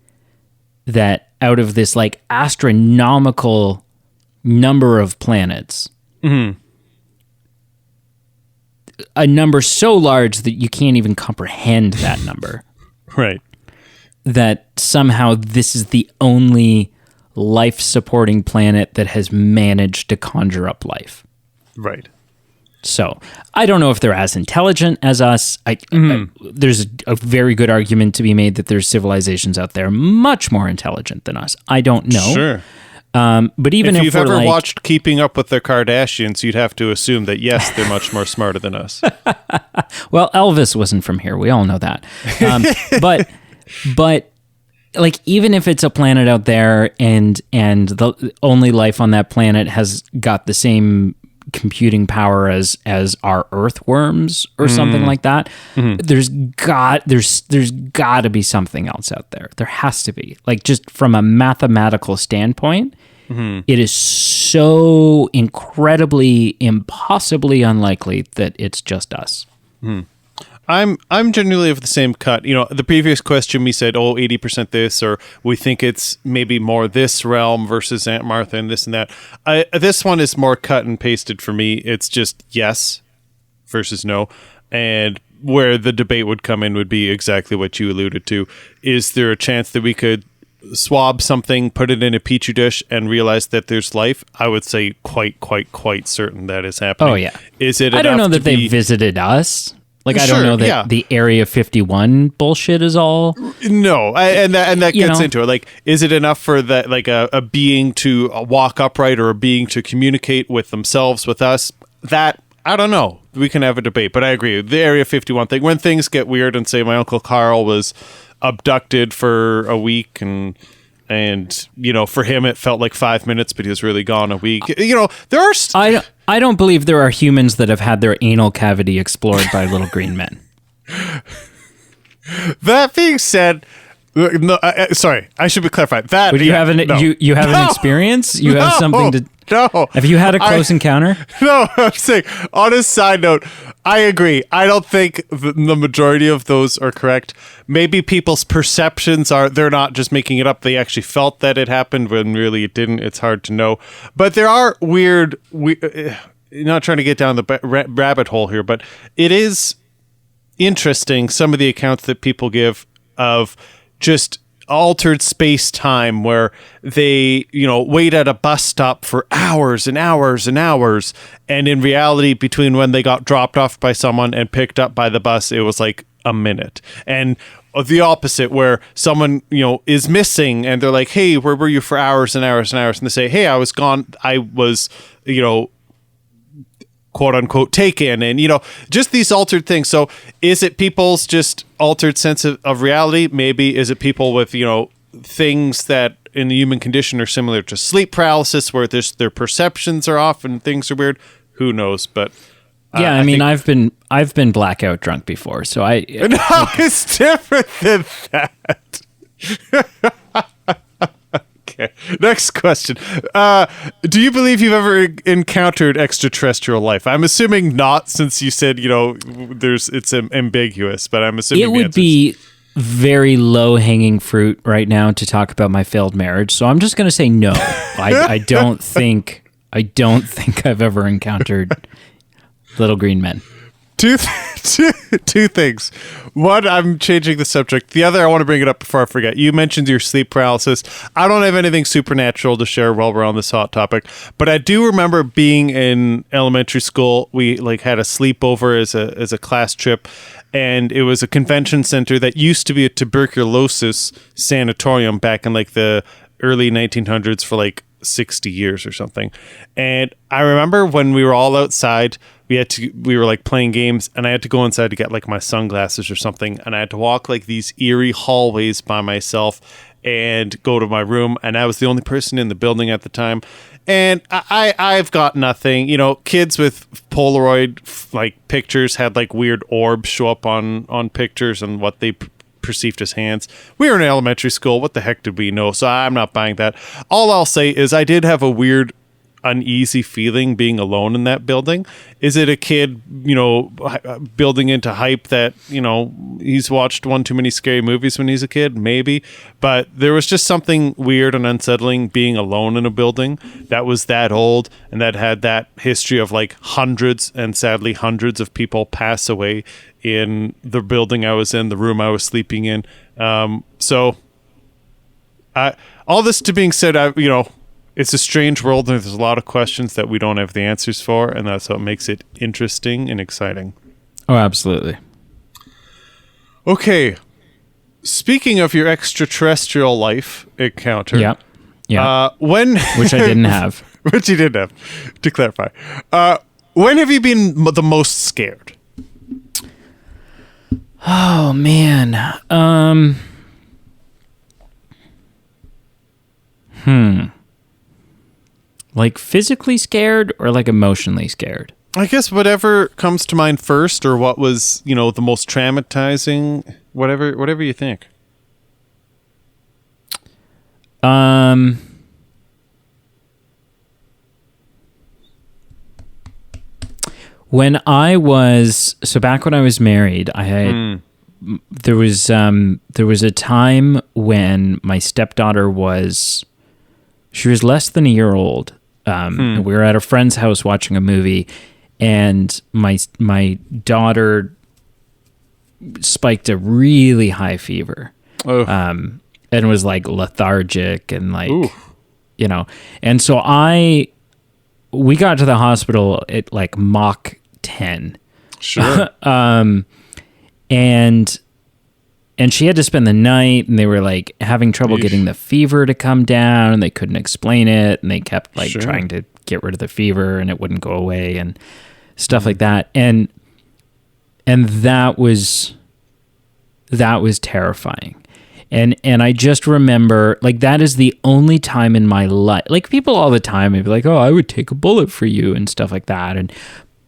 that out of this astronomical number of planets, a number so large that you can't even comprehend that number. Right. That somehow this is the only life-supporting planet that has managed to conjure up life. Right. So I don't know if they're as intelligent as us. There's a very good argument to be made that there's civilizations out there much more intelligent than us. I don't know. Sure. But even if you've ever watched Keeping Up with the Kardashians, you'd have to assume that, yes, they're much more smarter than us. Well, Elvis wasn't from here. We all know that. But even if it's a planet out there and the only life on that planet has got the same computing power as our earthworms or something like that, there's got to be something else out there. There has to be. Just from a mathematical standpoint, it is so incredibly, impossibly unlikely that it's just us. I'm genuinely of the same cut. The previous question we said, 80% this, or we think it's maybe more this realm versus Aunt Martha and this and that. This one is more cut and pasted for me. It's just yes versus no. And where the debate would come in would be exactly what you alluded to. Is there a chance that we could swab something, put it in a petri dish, and realize that there's life? I would say quite certain that is happening. Oh, yeah. Is it? I don't know that they visited us. I don't know that the Area 51 bullshit is all. No, and that gets into it. Is it enough for that, a being to walk upright or a being to communicate with themselves, with us? That, I don't know. We can have a debate, but I agree. The Area 51 thing, when things get weird and say my Uncle Carl was abducted for a week and for him it felt like 5 minutes, but he was really gone a week. There are... I don't believe there are humans that have had their anal cavity explored by little green men. That being said, No, sorry, I should be clarified. That But you have an you have an experience. You have something to. No. Have you had a close encounter? No, I'm saying, on a side note, I agree. I don't think the majority of those are correct. Maybe people's perceptions they're not just making it up. They actually felt that it happened when really it didn't. It's hard to know. But there are weird, not trying to get down the rabbit hole here, but it is interesting, some of the accounts that people give of just altered space-time where they, wait at a bus stop for hours and hours and hours, and in reality, between when they got dropped off by someone and picked up by the bus, it was like a minute. And the opposite, where someone, is missing and they're like, hey, where were you for hours and hours and hours? And they say, hey, I was gone. I was, quote unquote taken, and just these altered things. So is it people's just altered sense of reality? Maybe is it people with things that in the human condition are similar to sleep paralysis, where their perceptions are off and things are weird? Who knows? But yeah, I mean, I've been blackout drunk before, so no, it's different than that. Okay. Next question. Do you believe you've ever encountered extraterrestrial life? I'm assuming not, since you said, it's ambiguous, but I'm assuming it would be very low-hanging fruit right now to talk about my failed marriage. So I'm just going to say no. I don't think I've ever encountered little green men. Two things. One, I'm changing the subject. The other, I want to bring it up before I forget. You mentioned your sleep paralysis. I don't have anything supernatural to share while we're on this hot topic, but I do remember being in elementary school. We had a sleepover as a class trip, and it was a convention center that used to be a tuberculosis sanatorium back in the early 1900s for 60 years or something. And I remember when we were all outside, we were playing games, and I had to go inside to get my sunglasses or something, and I had to walk these eerie hallways by myself and go to my room, and I was the only person in the building at the time. And I've got nothing. Kids with Polaroid pictures had weird orbs show up on pictures and what they perceived as hands. We were in elementary school. What the heck did we know? So I'm not buying that. All I'll say is I did have a weird, uneasy feeling being alone in that building. Is it a kid, building into hype that, he's watched one too many scary movies when he's a kid? Maybe. But there was just something weird and unsettling being alone in a building that was that old and that had that history of hundreds and sadly hundreds of people pass away in the building I was in, the room I was sleeping in. So all this to being said, it's a strange world, and there's a lot of questions that we don't have the answers for, and that's what makes it interesting and exciting. Oh, absolutely. Okay. Speaking of your extraterrestrial life encounter. Yeah. Which I didn't have. Which you didn't have, to clarify. When have you been the most scared? Oh, man. Physically scared or emotionally scared? I guess whatever comes to mind first, or what was, the most traumatizing, whatever you think. Back when I was married, I had there was a time when my stepdaughter she was less than a year old. We were at a friend's house watching a movie, and my daughter spiked a really high fever, and was lethargic and and so we got to the hospital at Mach 10. Sure. And she had to spend the night, and they were having trouble getting the fever to come down, and they couldn't explain it, and they kept trying to get rid of the fever, and it wouldn't go away, and stuff like that. And that was terrifying. And I just remember that is the only time in my life, people all the time would be oh, I would take a bullet for you and stuff like that.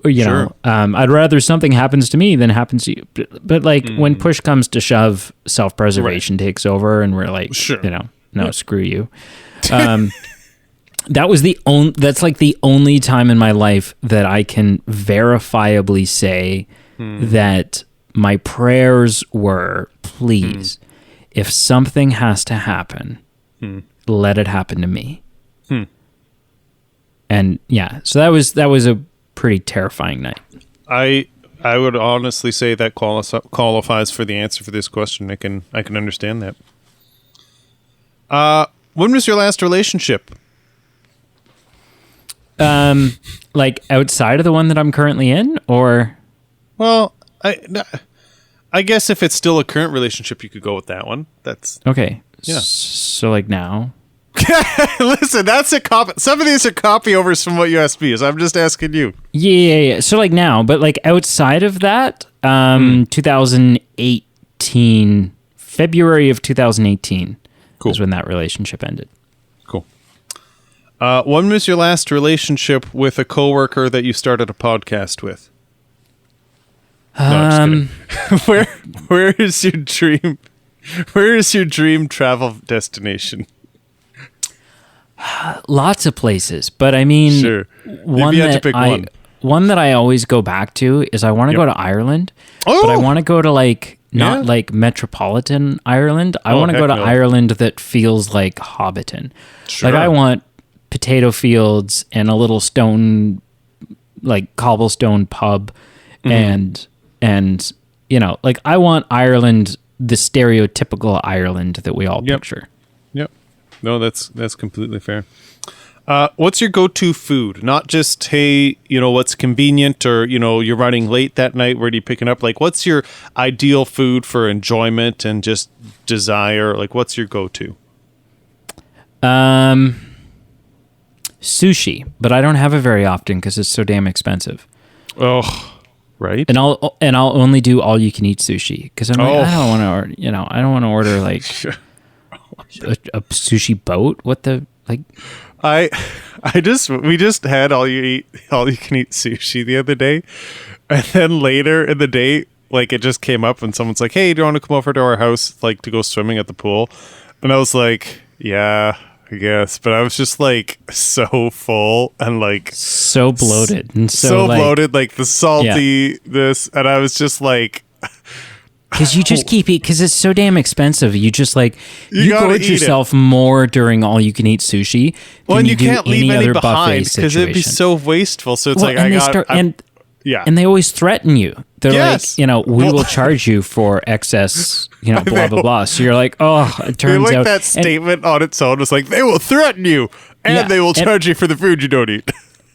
Or, you Sure. know, I'd rather something happens to me than happens to you. But like when push comes to shove, self-preservation takes over, and we're like, Sure. you know, no, screw you. That's like the only time in my life that I can verifiably say that my prayers were, please, if something has to happen, let it happen to me. And yeah, so that was a pretty terrifying night. I would honestly say that qualifies for the answer for this question. I can understand that. When was your last relationship? Like outside of the one that I'm currently in, or Well, I guess if it's still a current relationship, you could go with that one. That's okay. Yeah. So like now. listen. That's a copy. Some of these are copy overs from what you asked me. So I'm just asking you. Yeah. So like now, but like outside of that, 2018, February of 2018 Cool. is when that relationship ended. Cool. When was your last relationship with a coworker that you started a podcast with? No, I'm just kidding. Where is your dream? Where is your dream travel destination? Lots of places, but I mean, Sure. one If you had to that pick one. one that I always go back to is I want to go to Ireland, but I Oh! want to go to like not Yeah. like metropolitan Ireland. I Oh, want to go heck to no. Ireland that feels like Hobbiton. Sure. Like I want potato fields and a little stone, like cobblestone pub, Mm-hmm. and you know, like I want Ireland, the stereotypical Ireland that we all Yep. picture. Yep. No, that's completely fair. What's your go-to food? Not just, hey, you know, what's convenient, or, you know, you're running late that night, where do you pick it up? Like, what's your ideal food for enjoyment and just desire? Like, what's your go-to? Sushi, but I don't have it very often because it's so damn expensive. Oh, right. And I'll only do all you can eat sushi because I'm like, Oh. I don't want to order, you know, I don't want to order like a sushi boat. What the like? We just had all you can eat sushi the other day, and then later in the day, like it just came up and someone's like, "Hey, do you want to come over to our house, like to go swimming at the pool?" And I was like, "Yeah, I guess," but I was just like so full and like So bloated and so like, bloated, like the salty this, and I was just like, because you just keep eating because it's so damn expensive. You just like you gotta gorge eat it. yourself more during all you can eat sushi. well, than and you do can't leave any any other buffet behind because it'd be situation. so wasteful. So it's Well, like and I they got start yeah. and they always threaten you. They're Yes. like, you know, we Well- will charge you for excess, you know, blah They blah blah. So you're like, oh, it They turns like out that and- statement on its own was like, they will threaten you and Yeah, they will and- charge you for the food you don't eat.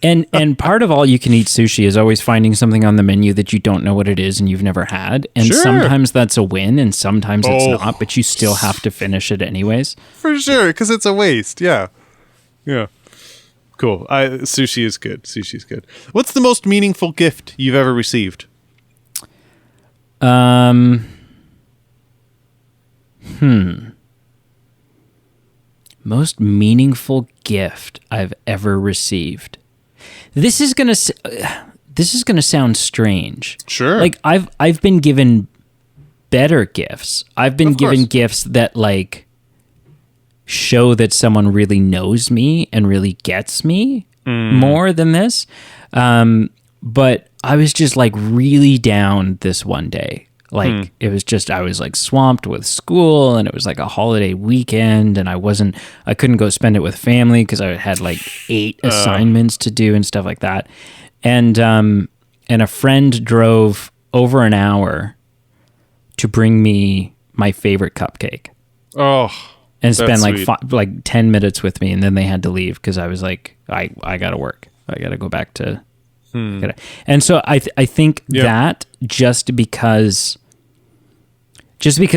And part of all you can eat sushi is always finding something on the menu that you don't know what it is and you've never had. And Sure. sometimes that's a win and sometimes it's Oh. not, but you still have to finish it anyways. For sure, because it's a waste. Yeah. Yeah. Cool. Sushi is good. Sushi's good. What's the most meaningful gift you've ever received? Most meaningful gift I've ever received. This is going to sound strange. Sure. Like I've been given better gifts. I've been Of given course. gifts that like show that someone really knows me and really gets me more than this. But I was just like really down this one day. Like it was just, I was like swamped with school and it was like a holiday weekend and I couldn't go spend it with family because I had like 8 assignments to do and stuff like that. And a friend drove over an hour to bring me my favorite cupcake Oh. and spend That's like sweet. like 10 minutes with me. And then they had to leave because I was like, I got to work. I got to go back to. And so I think Yeah. that just because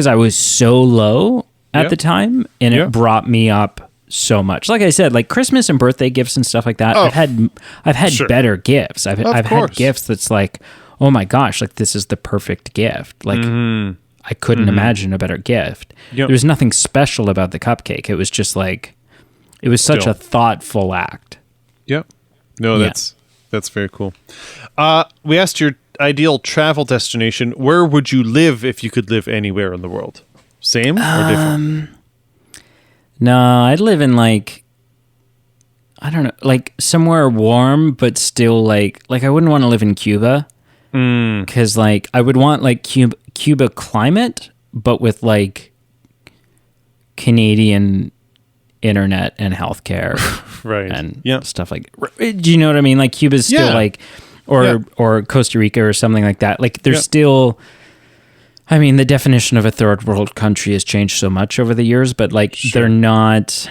I was so low at Yeah. the time and Yeah. it brought me up so much. Like I said, like Christmas and birthday gifts and stuff like that. Oh, I've had sure. better gifts. I've had course. gifts that's like, oh my gosh, like this is the perfect gift. Like I couldn't imagine a better gift. Yep. There was nothing special about the cupcake. It was just like, it was such Still. a thoughtful act. Yep. No, Yeah. That's very cool. We asked your ideal travel destination. Where would you live if you could live anywhere in the world? Same or different? No, I'd live in like, I don't know, like somewhere warm, but still like I wouldn't want to live in Cuba because like I would want like Cuba climate, but with like Canadian internet and healthcare, right? And stuff like. Do you know what I mean? Like Cuba's still like, or Costa Rica or something like that. Like there's still. I mean, the definition of a third world country has changed so much over the years, but like they're not.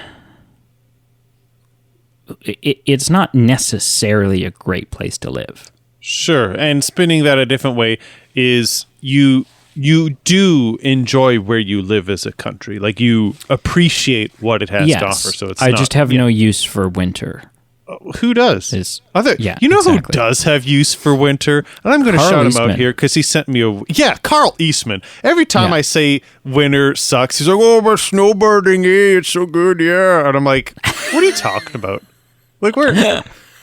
It's not necessarily a great place to live. Sure, and spinning that a different way is you do enjoy where you live as a country. Like you appreciate what it has to offer. So I just have no use for winter. Who does? Who does have use for winter? And I'm going to shout him out here because he sent me Carl Eastman. Every time I say winter sucks, he's like, "Oh, we're snowbirding, it's so good, yeah." And I'm like, "What are you talking about?" Like we're.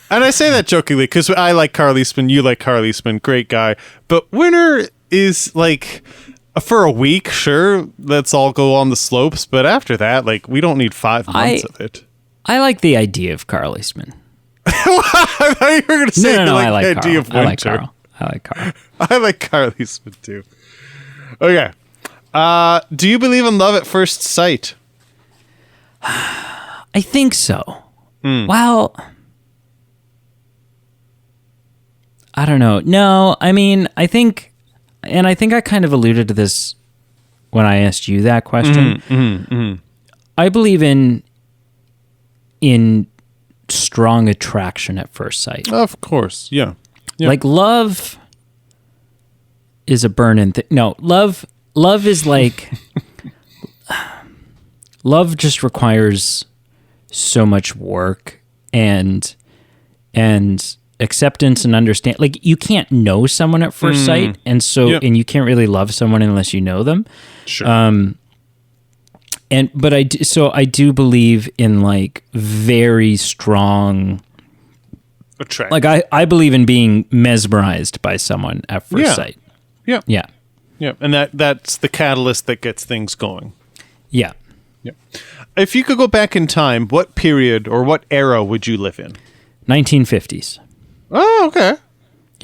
And I say that jokingly because I like Carl Eastman, you like Carl Eastman, great guy. But winter is like for a week, sure. Let's all go on the slopes, but after that, like we don't need 5 months of it. I like the idea of Carl Eastman. I thought you were going to say I like the idea of winter. I like Carl. I like Carl Eastman too. Okay. Do you believe in love at first sight? I think so. Well, I don't know. No, I mean, I think I kind of alluded to this when I asked you that question. I believe in strong attraction at first sight. Of course, yeah. Like love is a burn-in thing. No, love is like love just requires so much work and acceptance and understand. Like you can't know someone at first sight, and so and you can't really love someone unless you know them. Sure. But I do believe in like very strong attraction. Like I believe in being mesmerized by someone at first sight. Yeah. Yeah. Yeah. And that's the catalyst that gets things going. Yeah. Yeah. If you could go back in time, what period or what era would you live in? 1950s. Oh, okay.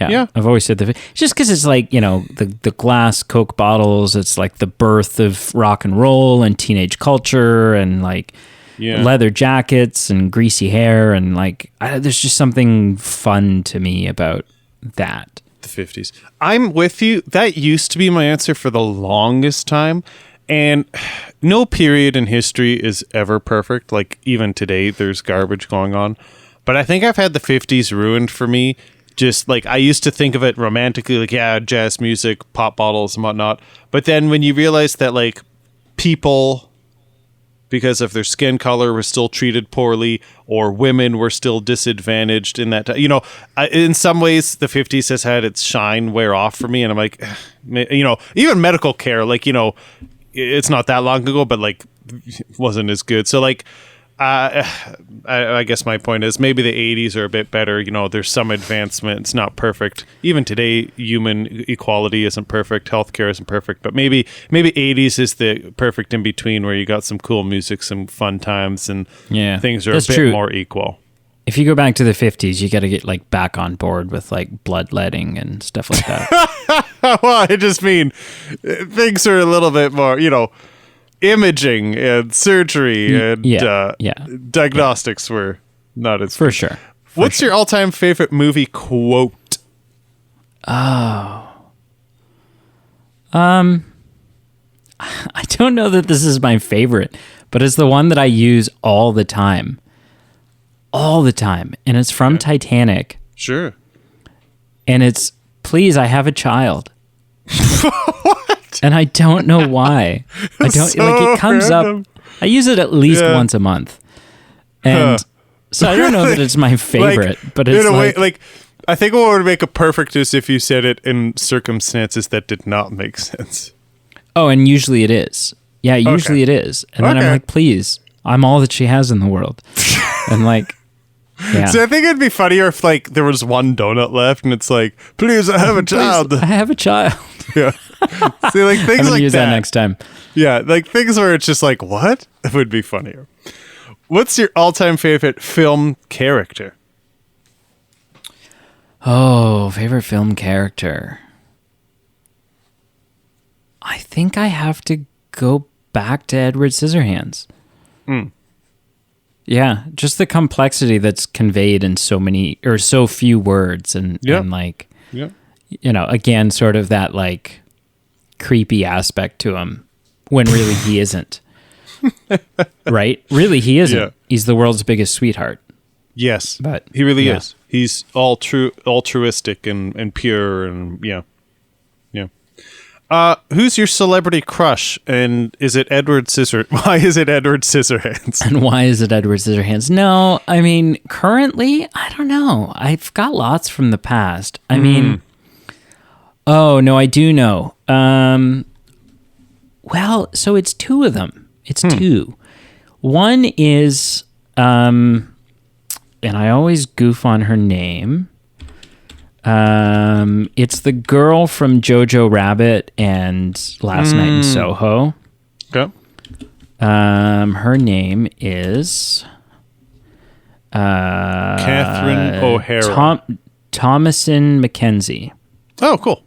Yeah. I've always said just because it's like, you know, the glass Coke bottles, it's like the birth of rock and roll and teenage culture and like leather jackets and greasy hair. And like, there's just something fun to me about that. The 50s. I'm with you. That used to be my answer for the longest time. And no period in history is ever perfect. Like even today, there's garbage going on. But I think I've had the 50s ruined for me. Just like I used to think of it romantically, like, jazz music, pop bottles and whatnot. But then when you realize that like people, because of their skin color, were still treated poorly, or women were still disadvantaged in that time, you know, in some ways the 50s has had its shine wear off for me. And I'm like, you know, even medical care, like, you know, it's not that long ago, but like wasn't as good. So like, I guess my point is maybe the 80s are a bit better. You know, there's some advancement. It's not perfect. Even today, human equality isn't perfect. Healthcare isn't perfect. But maybe 80s is the perfect in between where you got some cool music, some fun times, and things are a bit more equal. If you go back to the 50s, you got to get like back on board with like bloodletting and stuff like that. Well, I just mean things are a little bit more, you know, imaging and surgery and diagnostics were not as for sure. What's your all-time favorite movie quote? I don't know that this is my favorite, but it's the one that I use all the time. And it's from Titanic. Sure. And it's, "Please, I have a child." And I don't know why. I don't like it comes random. Up. I use it at least once a month, and so I don't know that it's my favorite. Like, but it's in a way, like I think what would make it perfect is if you said it in circumstances that did not make sense. Oh, and usually it is. Yeah, usually it is. And then I'm like, "Please, I'm all that she has in the world," and like, Yeah. So I think it'd be funnier if like there was one donut left and it's like, please, I have a child. I have a child. Yeah. See, like I'm things gonna like use that. that next time. Yeah, like things where it's just like, what? It would be funnier. What's your all-time favorite film character? Oh, favorite film character. I think I have to go back to Edward Scissorhands. Yeah, just the complexity that's conveyed in so many or so few words, and like, again, sort of that like creepy aspect to him when really he isn't. Right? Really, he isn't. Yeah. He's the world's biggest sweetheart. Yes, But he really yeah. is. He's altruistic and pure and yeah. Who's your celebrity crush? And is it Edward Why is it Edward Scissorhands? And why is it Edward Scissorhands? No, I mean, currently, I don't know. I've got lots from the past. I mean, oh, no, I do know. Well, so it's two of them. It's two. One is, and I always goof on her name. It's the girl from Jojo Rabbit and Last Night in Soho. Okay. Her name is Catherine O'Hara. Thomasin McKenzie. Oh, cool.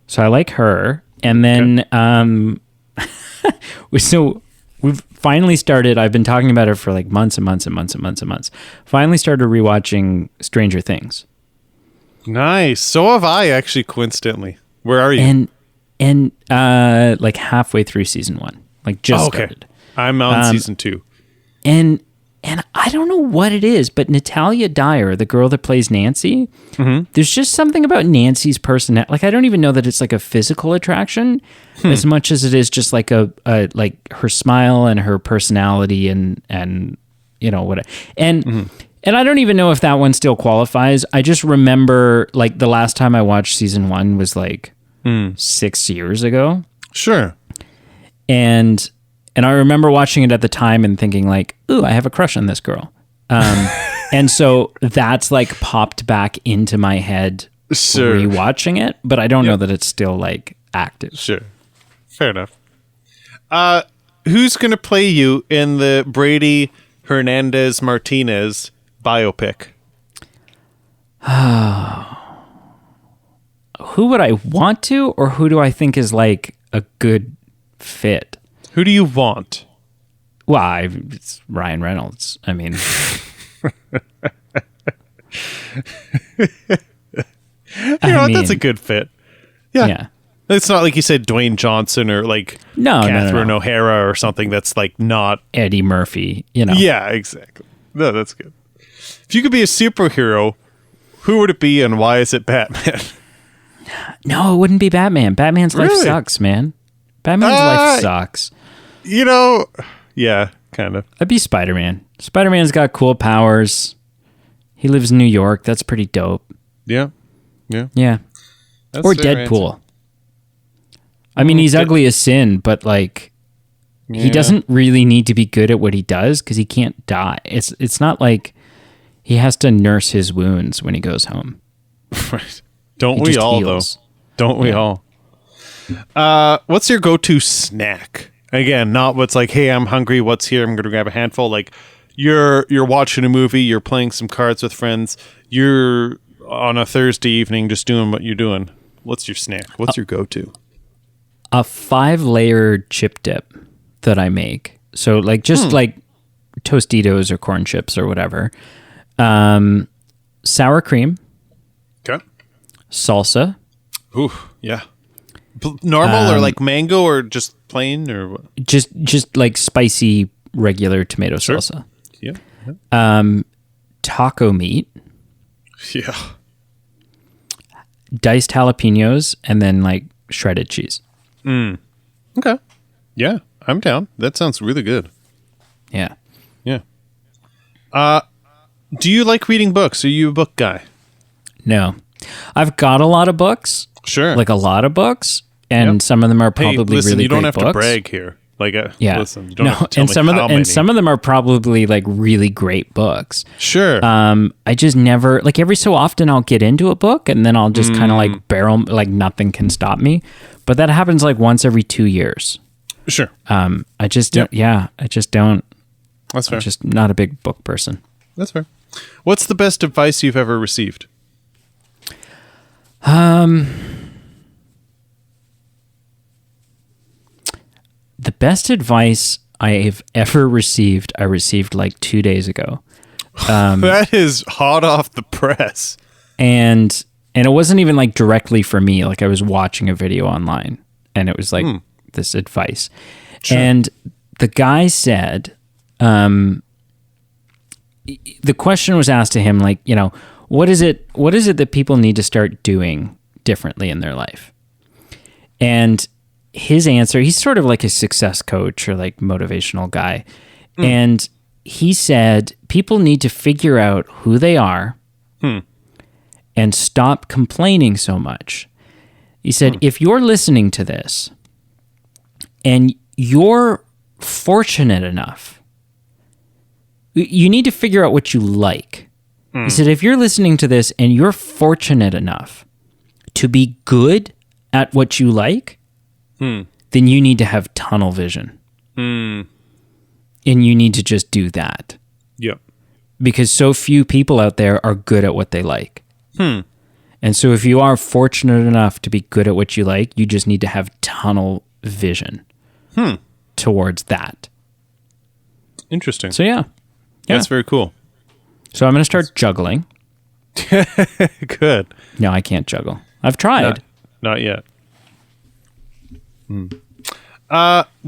So I like her. And then so we've finally started, I've been talking about her for like months and months and months and months and months. Finally started rewatching Stranger Things. Nice. So have I, actually, coincidentally. Where are you? And like halfway through season 1. Like just started. I'm on season 2. And I don't know what it is, but Natalia Dyer, the girl that plays Nancy, there's just something about Nancy's personality. Like, I don't even know that it's like a physical attraction as much as it is just like a like her smile and her personality and you know what. And I don't even know if that one still qualifies. I just remember like the last time I watched season 1 was like 6 years ago. Sure. And I remember watching it at the time and thinking like, ooh, I have a crush on this girl. And so that's like popped back into my head rewatching it, but I don't know that it's still like active. Sure. Fair enough. Who's going to play you in the Brady Hernandez Martinez biopic? Who would I want to, or who do I think is like a good fit? Who do you want? Well, it's Ryan Reynolds. I mean, That's a good fit. Yeah. It's not like you said Dwayne Johnson or like Catherine O'Hara or something that's like not Eddie Murphy, you know. Yeah, exactly. No, that's good. If you could be a superhero, who would it be and why is it Batman? No, it wouldn't be Batman. Batman's life sucks, man. Batman's life sucks. You know, yeah, kind of. I'd be Spider-Man. Spider-Man's got cool powers. He lives in New York. That's pretty dope. Yeah. Yeah. That's Or a fair Deadpool. answer. I mean, he's ugly as sin, but like, he doesn't really need to be good at what he does because he can't die. It's not like he has to nurse his wounds when he goes home. Right. Don't He we just all, heals. though? Don't we all? What's your go-to snack? Again, not what's like, hey, I'm hungry. What's here? I'm going to grab a handful. Like, you're watching a movie. You're playing some cards with friends. You're on a Thursday evening just doing what you're doing. What's your snack? What's your go-to? A 5-layered chip dip that I make. So like just like Tostitos or corn chips or whatever. Sour cream, Okay. salsa, Ooh, yeah. Normal or like mango or just plain or what? just like spicy regular tomato salsa. Yeah. Taco meat, Yeah. diced jalapenos, and then like shredded cheese. Okay. Yeah, I'm down. That sounds really good. Yeah. Yeah. Do you like reading books? Are you a book guy? No. I've got a lot of books. Sure. Like a lot of books. And some of them are probably listen, really you don't great have books. to brag here. Like, Yeah. listen, you don't have to tell and me some of how them, many. and some of them are probably like really great books. Sure. I just never, like, every so often I'll get into a book and then I'll just kind of like barrel, like nothing can stop me. But that happens like once every 2 years. Sure. I just don't. Yeah, I just don't. That's fair. I'm just not a big book person. That's fair. What's the best advice you've ever received? The best advice I have ever received, I received like 2 days ago. That is hot off the press. And it wasn't even like directly for me. Like I was watching a video online and it was like this advice. Sure. And the guy said, the question was asked to him, like, you know, what is it that people need to start doing differently in their life? And his answer, he's sort of like a success coach or like motivational guy. And he said, people need to figure out who they are and stop complaining so much. He said, if you're listening to this and you're fortunate enough, you need to figure out what you like. He said, if you're listening to this and you're fortunate enough to be good at what you like, then you need to have tunnel vision. And you need to just do that. Yep. Because so few people out there are good at what they like. And so if you are fortunate enough to be good at what you like, you just need to have tunnel vision towards that. Interesting. So yeah. That's very cool. So I'm going to start juggling. Good. No, I can't juggle. I've tried. Not yet.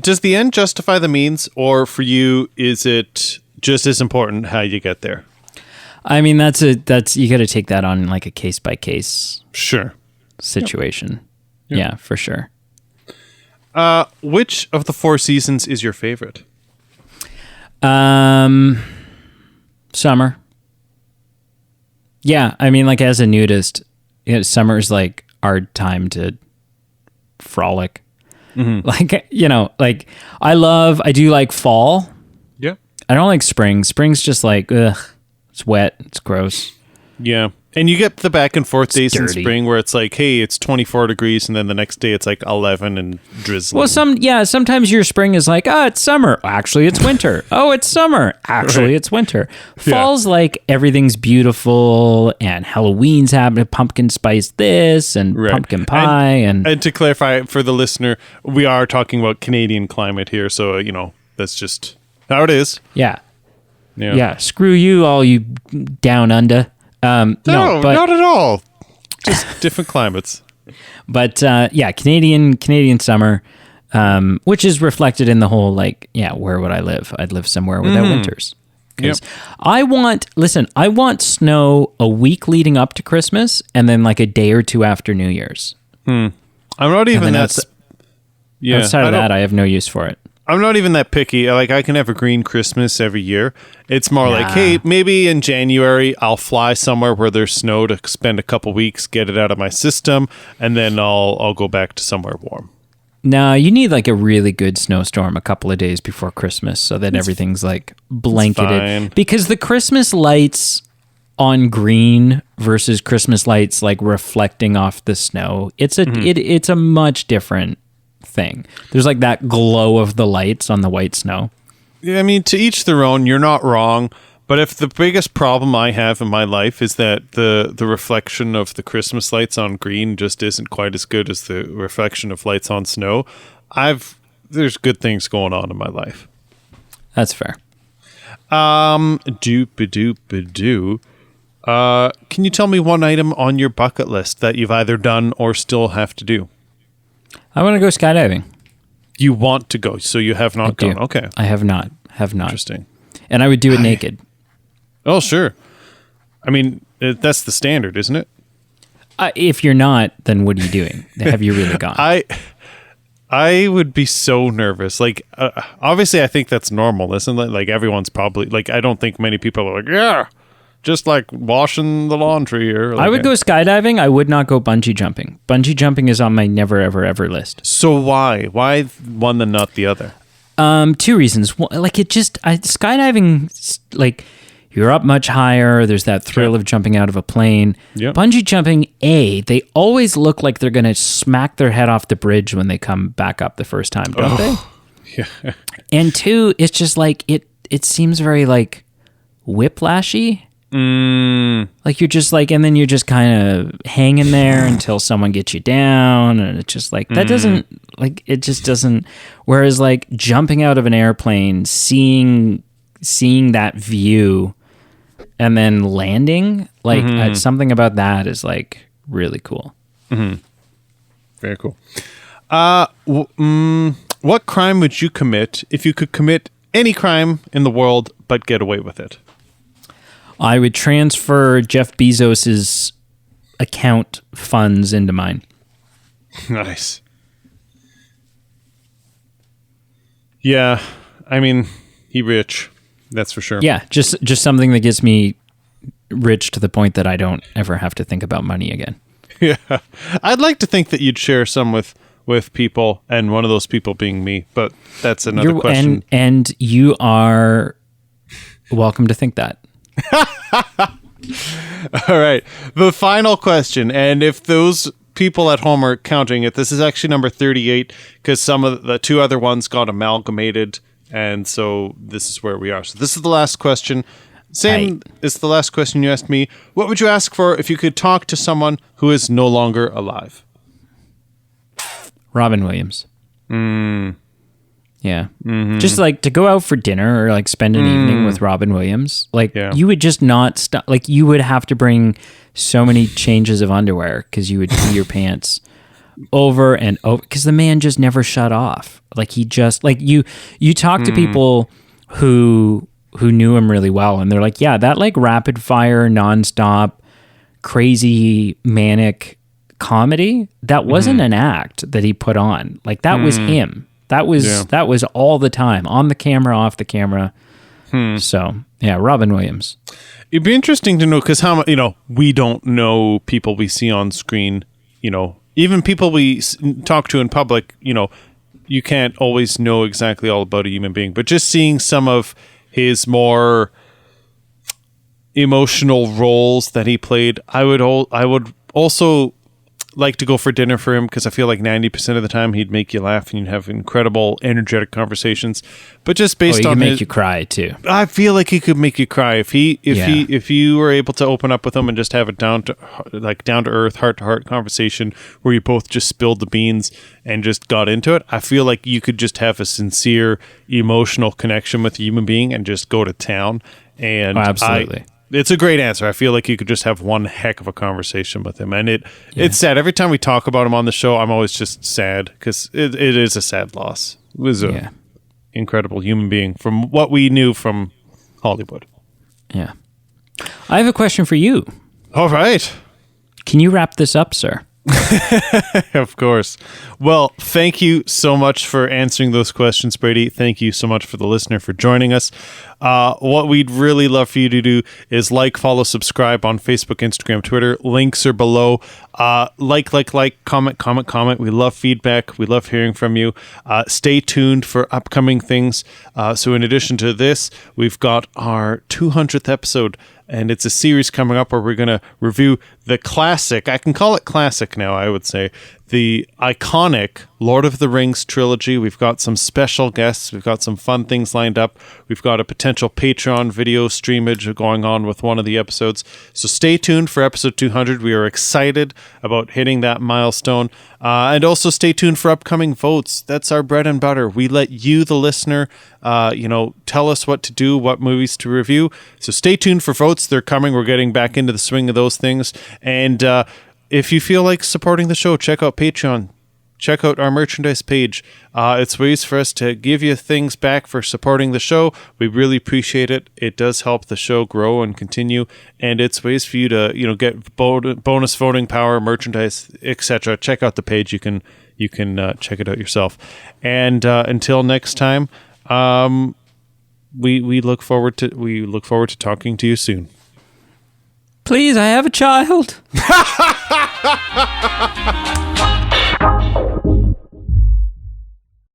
Does the end justify the means, or for you, is it just as important how you get there? I mean, that's you got to take that on like a case by case Sure. situation. Yeah, for sure. Which of the 4 seasons is your favorite? Summer. Yeah, I mean, like as a nudist, summer's like our time to frolic. Like, you know, like I do like fall. Yeah. I don't like spring. Spring's just like, ugh, it's wet, it's gross. Yeah. And you get the back and forth days in dirty. spring where it's like, hey, it's 24 degrees, and then the next day it's like 11 and drizzling. Well, sometimes your spring is like, it's summer. Actually, it's winter. Oh, it's summer. Actually, it's winter. Fall's like everything's beautiful and Halloween's happening, pumpkin spice this and pumpkin pie. And to clarify for the listener, we are talking about Canadian climate here. So, that's just how it is. Yeah. Yeah. Screw you, all you down under. No, but, not at all. Just different climates. But Canadian summer, which is reflected in the whole where would I live? I'd live somewhere without winters. Because I want snow a week leading up to Christmas and then like a day or two after New Year's. I'm not even that. Outside of that, I have no use for it. I'm not even that picky. Like, I can have a green Christmas every year. It's more like, hey, maybe in January I'll fly somewhere where there's snow to spend a couple weeks, get it out of my system, and then I'll go back to somewhere warm. No, you need like a really good snowstorm a couple of days before Christmas so that everything's like blanketed. Because the Christmas lights on green versus Christmas lights like reflecting off the snow, it's a much different thing. There's like that glow of the lights on the white snow. Yeah, I mean, to each their own. You're not wrong. But if the biggest problem I have in my life is that the reflection of the Christmas lights on green just isn't quite as good as the reflection of lights on snow, there's good things going on in my life. That's fair. Doop-a-doop-a-doo. Can you tell me one item on your bucket list that you've either done or still have to do? I want to go skydiving. You want to go, so you have not gone. Okay. I have not. Interesting. And I would do it naked. Oh, sure. I mean, that's the standard, isn't it? If you're not, then what are you doing? Have you really gone? I would be so nervous. Like, obviously, I think that's normal, isn't it? Like, everyone's probably, like, I don't think many people are like, yeah, just like washing the laundry. Or like, I would go skydiving. I would not go bungee jumping. Bungee jumping is on my never, ever, ever list. So why? Why one and not the other? Two reasons. One, like skydiving, like you're up much higher. There's that thrill of jumping out of a plane. Yep. Bungee jumping, they always look like they're going to smack their head off the bridge when they come back up the first time, don't they? Yeah. And two, it's just like it seems very like whiplashy. Like you're just like, and then you're just kind of hanging there until someone gets you down, and it's just like that doesn't like it just doesn't. Whereas like jumping out of an airplane, seeing that view, and then landing, like something about that is like really cool. Very cool. What crime would you commit if you could commit any crime in the world but get away with it? I would transfer Jeff Bezos's account funds into mine. Nice. Yeah, I mean, he rich. That's for sure. Yeah, just something that gets me rich to the point that I don't ever have to think about money again. Yeah, I'd like to think that you'd share some with people, and one of those people being me. But that's another question. And you are welcome to think that. All right, the final question, and if those people at home are counting it, this is actually number 38 because some of the two other ones got amalgamated, and so this is where we are. So this is the last question. Same as the last question you asked me. What would you ask for if you could talk to someone who is no longer alive? Robin Williams. Yeah. Just like to go out for dinner or like spend an evening with Robin Williams. Like you would just not stop. Like you would have to bring so many changes of underwear because you would pee your pants over and over because the man just never shut off. Like he just like you talk to people who knew him really well and they're like, yeah, that like rapid fire, nonstop, crazy, manic comedy, that wasn't an act that he put on. Like that was him. That was all the time, on the camera, off the camera. So, yeah, Robin Williams. It'd be interesting to know because we don't know people we see on screen. Even people we talk to in public. You can't always know exactly all about a human being, but just seeing some of his more emotional roles that he played, I would also like to go for dinner for him because I feel like 90% of the time he'd make you laugh and you'd have incredible, energetic conversations. But just based on make you cry too. I feel like he could make you cry if you were able to open up with him and just have a down to earth, heart to heart conversation where you both just spilled the beans and just got into it. I feel like you could just have a sincere, emotional connection with a human being and just go to town. And absolutely. It's a great answer. I feel like you could just have one heck of a conversation with him. And it's sad. Every time we talk about him on the show, I'm always just sad because it is a sad loss. It was an incredible human being from what we knew from Hollywood. Yeah. I have a question for you. All right. Can you wrap this up, sir? Of course. Well, thank you so much for answering those questions, Brady. Thank you so much for the listener for joining us. What we'd really love for you to do is like, follow, subscribe on Facebook, Instagram, Twitter. Links are below. Like, comment. We love feedback. We love hearing from you. Stay tuned for upcoming things. So in addition to this, we've got our 200th episode, and it's a series coming up where we're going to review the classic, I can call it classic now, I would say, the iconic Lord of the Rings trilogy. We've got some special guests. We've got some fun things lined up. We've got a potential Patreon video streamage going on with one of the episodes. So stay tuned for episode 200. We are excited about hitting that milestone. And also stay tuned for upcoming votes. That's our bread and butter. We let you, the listener, tell us what to do, what movies to review. So stay tuned for votes. They're coming. We're getting back into the swing of those things. And if you feel like supporting the show, check out Patreon. Check out our merchandise page. It's ways for us to give you things back for supporting the show. We really appreciate it. It does help the show grow and continue. And it's ways for you to, get bonus voting power, merchandise, etc. Check out the page. You can check it out yourself. And until next time, we look forward to talking to you soon. Please, I have a child.